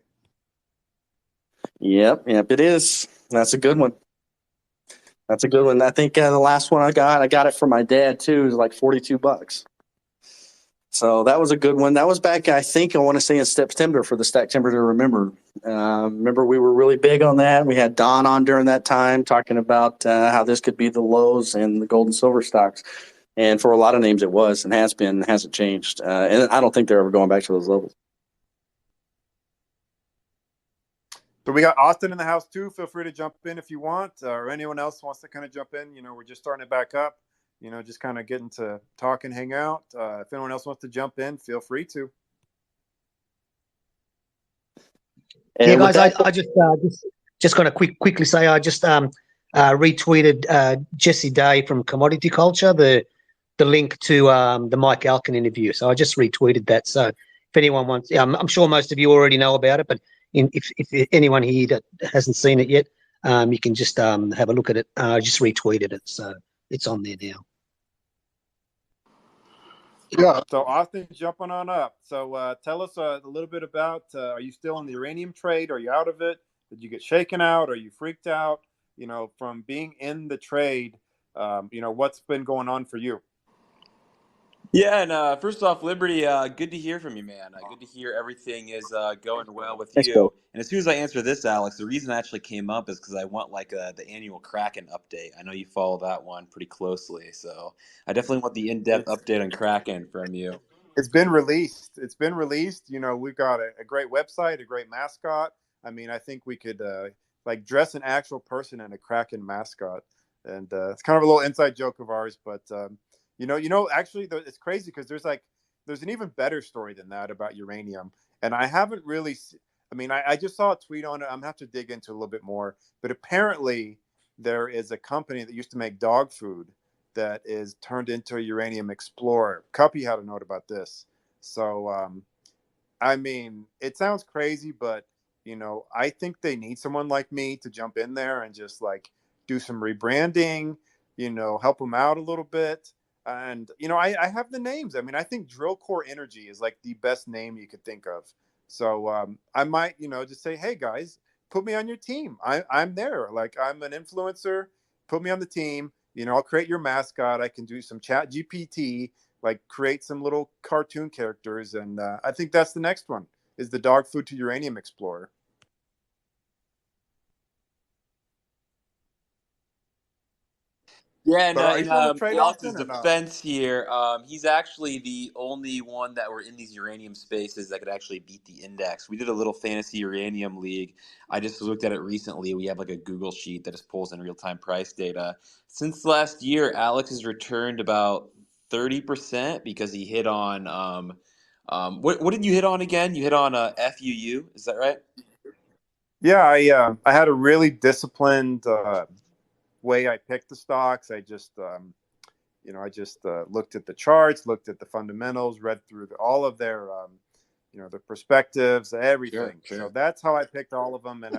E: Yep, it is. That's a good one. I think the last one I got it from my dad too. It was like $42. So that was a good one. That was back, I want to say in September for the Stack Timber to Remember. Remember, we were really big on that. We had Don on during that time talking about how this could be the lows and the gold and silver stocks. And for a lot of names it was and has been, hasn't changed. And I don't think they're ever going back to those levels.
A: So we got Austin in the house too. Feel free to jump in if you want, or anyone else wants to kind of jump in. We're just starting it back up. Just kind of getting to talk and hang out. If anyone else wants to jump in, feel free to.
C: Yeah, guys, I just going to quickly say I just retweeted Jesse Day from Commodity Culture, the link to the Mike Alkin interview. So I just retweeted that. So if anyone wants, I'm sure most of you already know about it, but if anyone here that hasn't seen it yet, you can just have a look at it. I just retweeted it, so it's on there now.
D: Yeah.
A: So Austin's jumping on up. So tell us a little bit about, are you still in the uranium trade? Are you out of it? Did you get shaken out? Are you freaked out? From being in the trade, what's been going on for you?
F: Yeah, and first off, Liberty, good to hear from you, man. Good to hear everything is going well with
E: Thanks,
F: you.
E: Bill.
F: And as soon as I answer this, Alex, the reason I actually came up is because I want the annual Kraken update. I know you follow that one pretty closely, so I definitely want the in-depth update on Kraken from you.
A: It's been released. We've got a great website, a great mascot. I mean, I think we could dress an actual person in a Kraken mascot, and it's kind of a little inside joke of ours. But actually, it's crazy because there's an even better story than that about uranium, and I haven't really. I just saw a tweet on it. I'm gonna have to dig into it a little bit more. But apparently, there is a company that used to make dog food that is turned into a uranium explorer. Cuppy had a note about this. So, it sounds crazy, but, I think they need someone like me to jump in there and just do some rebranding, help them out a little bit. And, I have the names. I think Drill Core Energy is the best name you could think of. So I might, just say, hey guys, put me on your team. I'm there. I'm an influencer. Put me on the team. I'll create your mascot. I can do some chat GPT, create some little cartoon characters. And I think that's the next one, is the dog food to uranium explorer.
F: Yeah, and
A: So are you still in the trade,
F: Alex's
A: Austin, or not?
F: defense here, he's actually the only one that were in these uranium spaces that could actually beat the index. We did a little fantasy uranium league. I just looked at it recently. We have a Google sheet that just pulls in real-time price data. Since last year, Alex has returned about 30% because he hit on what did you hit on again? You hit on FUU, is that right?
A: Yeah, I had a really disciplined way I picked the stocks. I just looked at the charts, looked at the fundamentals, read through all of their the perspectives, everything.
F: Sure.
A: So that's how I picked all of them, and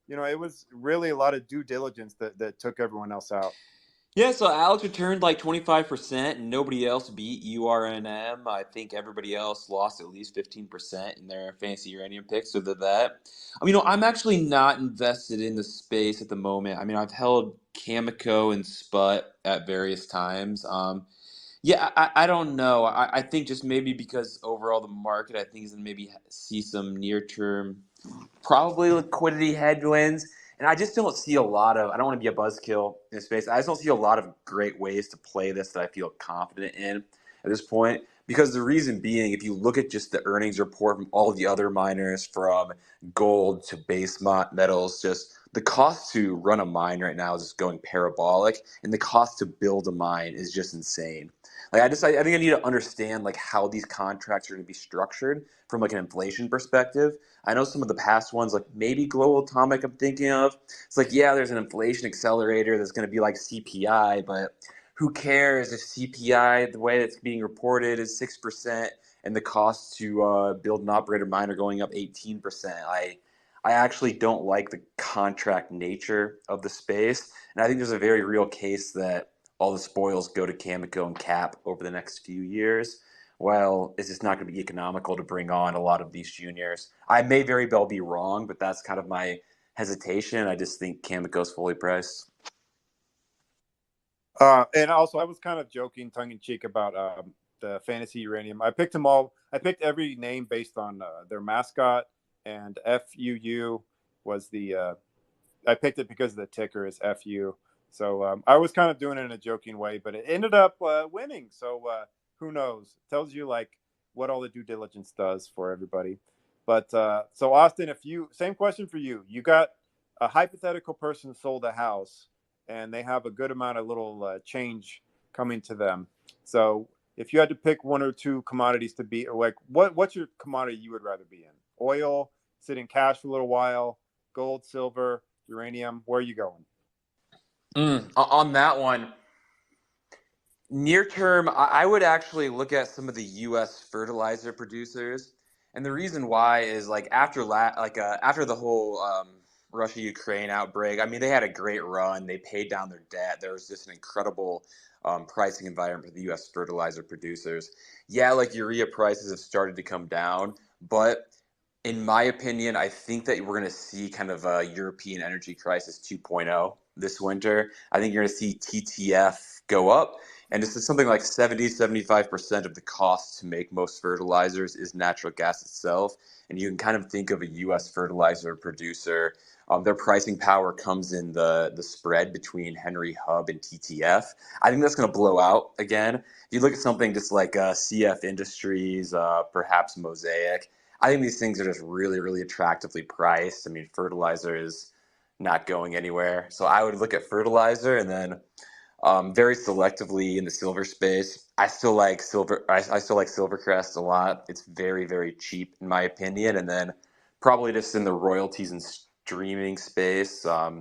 A: it was really a lot of due diligence that took everyone else out.
F: Yeah, so Alex returned 25%, and nobody else beat URNM. I think everybody else lost at least 15% in their fantasy uranium picks. So did that. I'm actually not invested in the space at the moment. I've held Cameco and Sput at various times. Yeah, I don't know. I think just maybe because overall the market, I think, is going to maybe see some near-term probably liquidity headwinds. And I just don't see a lot of, I don't want to be a buzzkill in this space. I just don't see a lot of great ways to play this that I feel confident in at this point. Because the reason being, if you look at just the earnings report from all the other miners, from gold to base metals, just the cost to run a mine right now is just going parabolic, and the cost to build a mine is just insane. I think I need to understand how these contracts are going to be structured from an inflation perspective. I know some of the past ones, maybe Global Atomic, I'm thinking of. It's yeah, there's an inflation accelerator that's going to be like CPI, but who cares if CPI, the way it's being reported, is 6% and the cost to build and operate a mine are going up 18%. I actually don't like the contract nature of the space, and I think there's a very real case that all the spoils go to Cameco and Cap over the next few years. Well, it's just not going to be economical to bring on a lot of these juniors. I may very well be wrong, but that's kind of my hesitation. I just think Cameco's fully priced.
A: And also, I was kind of joking, tongue in cheek, about the fantasy uranium. I picked them all. I picked every name based on their mascot, and FUU was the. I picked it because the ticker is FU. So I was kind of doing it in a joking way, but it ended up winning. So who knows? Tells you what all the due diligence does for everybody. But so Austin, same question for you. You got a hypothetical person sold a house, and they have a good amount of little change coming to them. So if you had to pick one or two commodities to be, like, what's your commodity you would rather be in? Oil, sit in cash for a little while, gold, silver, uranium. Where are you going?
F: On that one, near term, I would actually look at some of the U.S. fertilizer producers, and the reason why is like after the whole Russia-Ukraine outbreak. I mean, they had a great run. They paid down their debt. There was just an incredible pricing environment for the U.S. fertilizer producers. Yeah, like urea prices have started to come down, but in my opinion, I think that we're going to see kind of a European energy crisis 2.0 this winter. I think you're going to see TTF go up. And this is something like 75% of the cost to make most fertilizers is natural gas itself. And you can kind of think of a U.S. fertilizer producer. Their pricing power comes in the spread between Henry Hub and TTF. I think that's going to blow out again. If you look at something just like CF Industries, perhaps Mosaic, I think these things are just really, really attractively priced. I mean, fertilizer is not going anywhere. So I would look at fertilizer, and then very selectively in the silver space. I still like silver. I still like Silvercrest a lot. It's very, very cheap in my opinion. And then probably just in the royalties and streaming space, I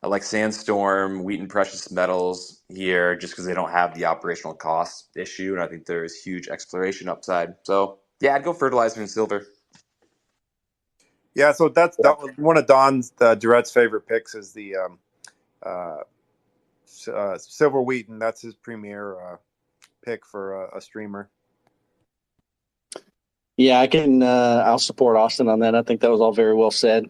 F: like Sandstorm, Wheaton Precious Metals here, just because they don't have the operational cost issue, and I think there is huge exploration upside. So yeah, I'd go fertilizer and silver.
A: Yeah, so that was one of Don's Duret's favorite picks is the Silver Wheaton. That's his premier pick for a streamer.
E: Yeah, I can. I'll support Austin on that. I think that was all very well said.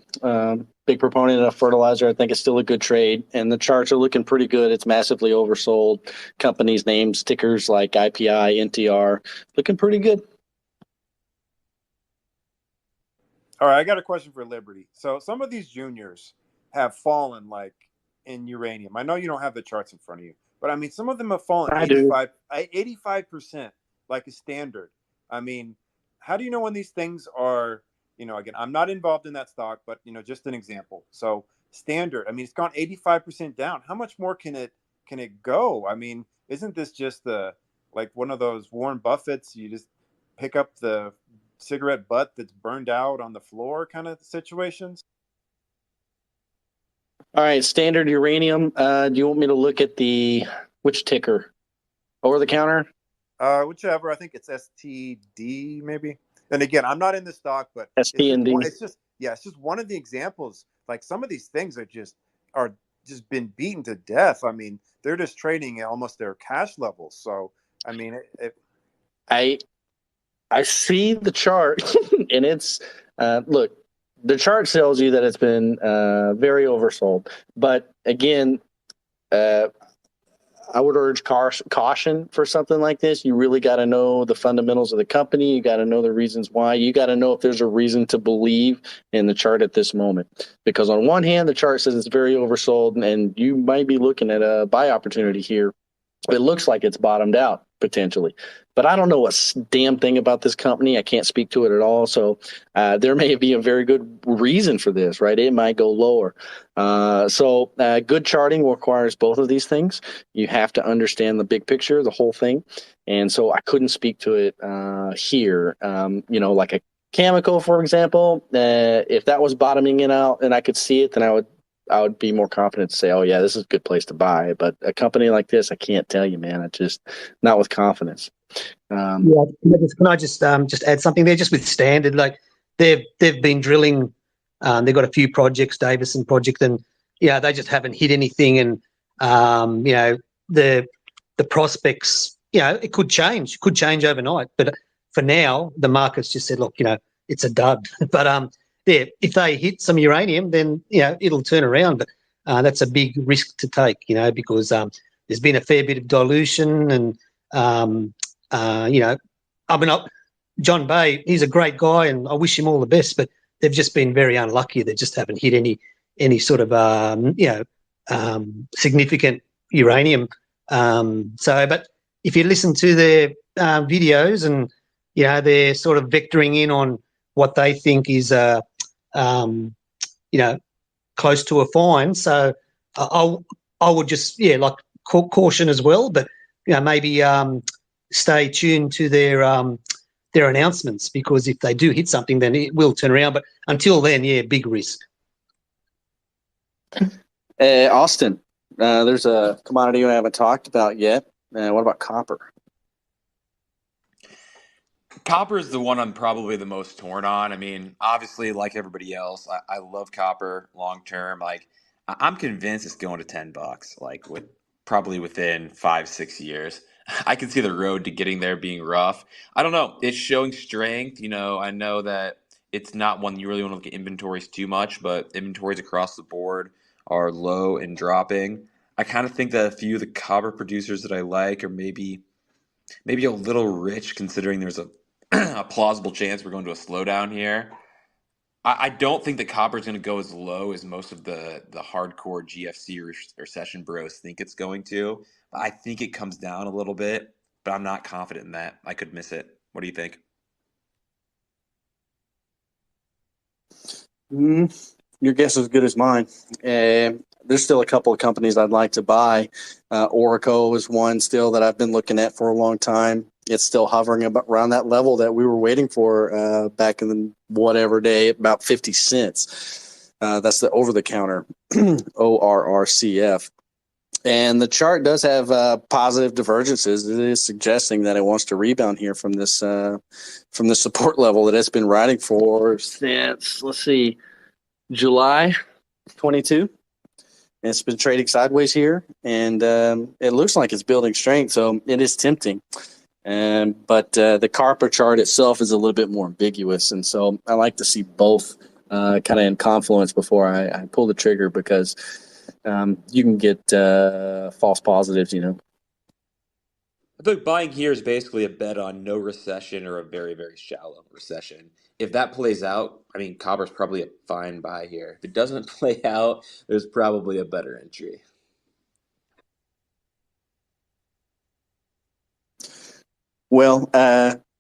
E: Big proponent of fertilizer. I think it's still a good trade, and the charts are looking pretty good. It's massively oversold. Companies' names, tickers like IPI, NTR, looking pretty good.
A: All right, I got a question for Liberty. So some of these juniors have fallen like in uranium. I know you don't have the charts in front of you, but I mean, some of them have fallen 85%, like a standard. I mean, how do you know when these things are, again, I'm not involved in that stock, but, just an example. So standard, I mean, it's gone 85% down. How much more can it go? I mean, isn't this just like one of those Warren Buffett's, you just pick up the cigarette butt that's burned out on the floor kind of situations?
E: All right, standard uranium. Do you want me to look at which ticker? Over the counter?
A: Whichever. I think it's STD maybe. And again, I'm not in the stock, but
E: STND.
A: It's just one of the examples. Like some of these things are just been beaten to death. I mean, they're just trading at almost their cash levels. So I mean,
E: I see the chart, and it's look. The chart tells you that it's been very oversold. But again, I would urge caution for something like this. You really got to know the fundamentals of the company. You got to know the reasons why. You got to know if there's a reason to believe in the chart at this moment. Because on one hand, the chart says it's very oversold, and you might be looking at a buy opportunity here. It looks like it's bottomed out potentially, but I don't know a damn thing about this company. I can't speak to it at all. So there may be a very good reason for this, right? It might go lower. So good charting requires both of these things. You have to understand the big picture, the whole thing. And so I couldn't speak to it here. Like a chemical, for example, if that was bottoming it out and I could see it, then I would be more confident to say, oh, yeah, this is a good place to buy. But a company like this, I can't tell you, man. It's just not with confidence.
C: Can I just add something there? Just with Standard, like they've been drilling. They've got a few projects, Davison project, and they just haven't hit anything. And the prospects, it could change overnight. But for now, the market's just said, look, it's a dud. But if they hit some uranium, then it'll turn around. But that's a big risk to take, because there's been a fair bit of dilution, and John Bay, he's a great guy, and I wish him all the best. But they've just been very unlucky. They just haven't hit any sort of significant uranium. But if you listen to their videos, and they're sort of vectoring in on what they think is um, close to a fine. So I would just like caution as well, but maybe stay tuned to their announcements, because if they do hit something, then it will turn around. But until then, big risk.
E: Austin, there's a commodity I haven't talked about yet. What about copper?
F: Copper is the one I'm probably the most torn on. I mean, obviously, like everybody else, I love copper long term. Like, I'm convinced it's going to $10. Like, probably within 5-6 years. I can see the road to getting there being rough. I don't know. It's showing strength. I know that it's not one you really want to look at inventories too much, but inventories across the board are low and dropping. I kind of think that a few of the copper producers that I like are maybe a little rich, considering there's a a plausible chance we're going to a slowdown here. I don't think that copper is going to go as low as most of the hardcore GFC recession bros think it's going to. I think it comes down a little bit, but I'm not confident in that. I could miss it. What do you think?
E: Your guess is as good as mine. There's still a couple of companies I'd like to buy. Oracle is one still that I've been looking at for a long time. It's still hovering around that level that we were waiting for back in the whatever day, about 50 cents. That's the over-the-counter ORRCF. And the chart does have positive divergences. It is suggesting that it wants to rebound here from this support level that it's been riding for since, let's see, July 22. It's been trading sideways here, and it looks like it's building strength, so it is tempting. But the copper chart itself is a little bit more ambiguous, and so I like to see both kind of in confluence before I pull the trigger, because you can get false positives,
F: I feel like buying here is basically a bet on no recession or a very, very shallow recession. If that plays out, I mean, copper's probably a fine buy here. If it doesn't play out, there's probably a better entry.
E: Well,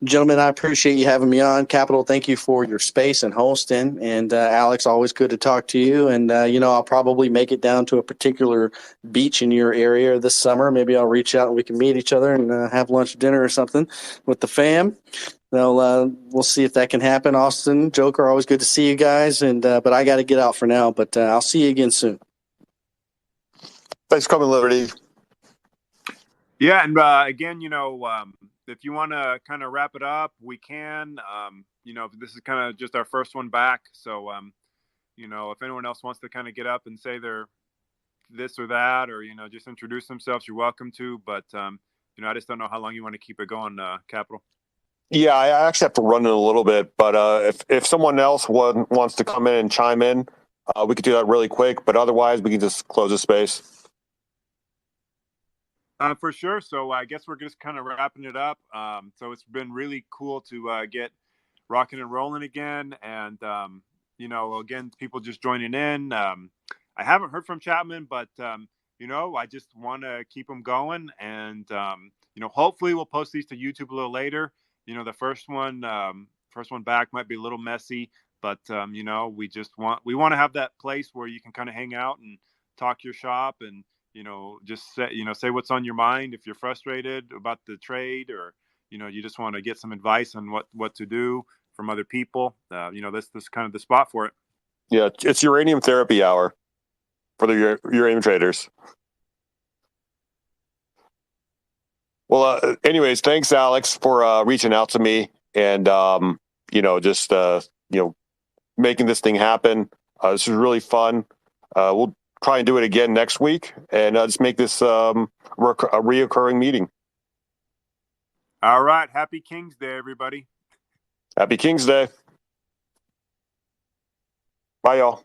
E: gentlemen, I appreciate you having me on. Capital, thank you for your space and hosting. And Alex, always good to talk to you. And, I'll probably make it down to a particular beach in your area this summer. Maybe I'll reach out and we can meet each other and have lunch, dinner or something with the fam. We'll see if that can happen. Austin, Joker, always good to see you guys. And but I got to get out for now, but I'll see you again soon.
B: Thanks for coming, Liberty.
A: Yeah, and again, if you want to kind of wrap it up, we can. This is kind of just our first one back, so if anyone else wants to kind of get up and say they're this or that, or just introduce themselves, you're welcome to. But I just don't know how long you want to keep it going, Capital.
B: Yeah, I actually have to run in a little bit, but if someone else wants to come in and chime in, we could do that really quick. But otherwise, we can just close the space.
A: For sure. So I guess we're just kind of wrapping it up. So it's been really cool to get rocking and rolling again. And, again, people just joining in. I haven't heard from Chapman, but, I just want to keep them going. And, hopefully we'll post these to YouTube a little later. The first one back might be a little messy, but, we want to have that place where you can kind of hang out and talk your shop and, just say what's on your mind if you're frustrated about the trade, or you just want to get some advice on what to do from other people. This kind of the spot for it.
B: Yeah, it's uranium therapy hour for the uranium traders. Well, anyways, thanks, Alex, for reaching out to me and just making this thing happen. This is really fun. We'll try and do it again next week, and just make this a reoccurring meeting.
A: All right. Happy King's Day, everybody.
B: Happy King's Day. Bye, y'all.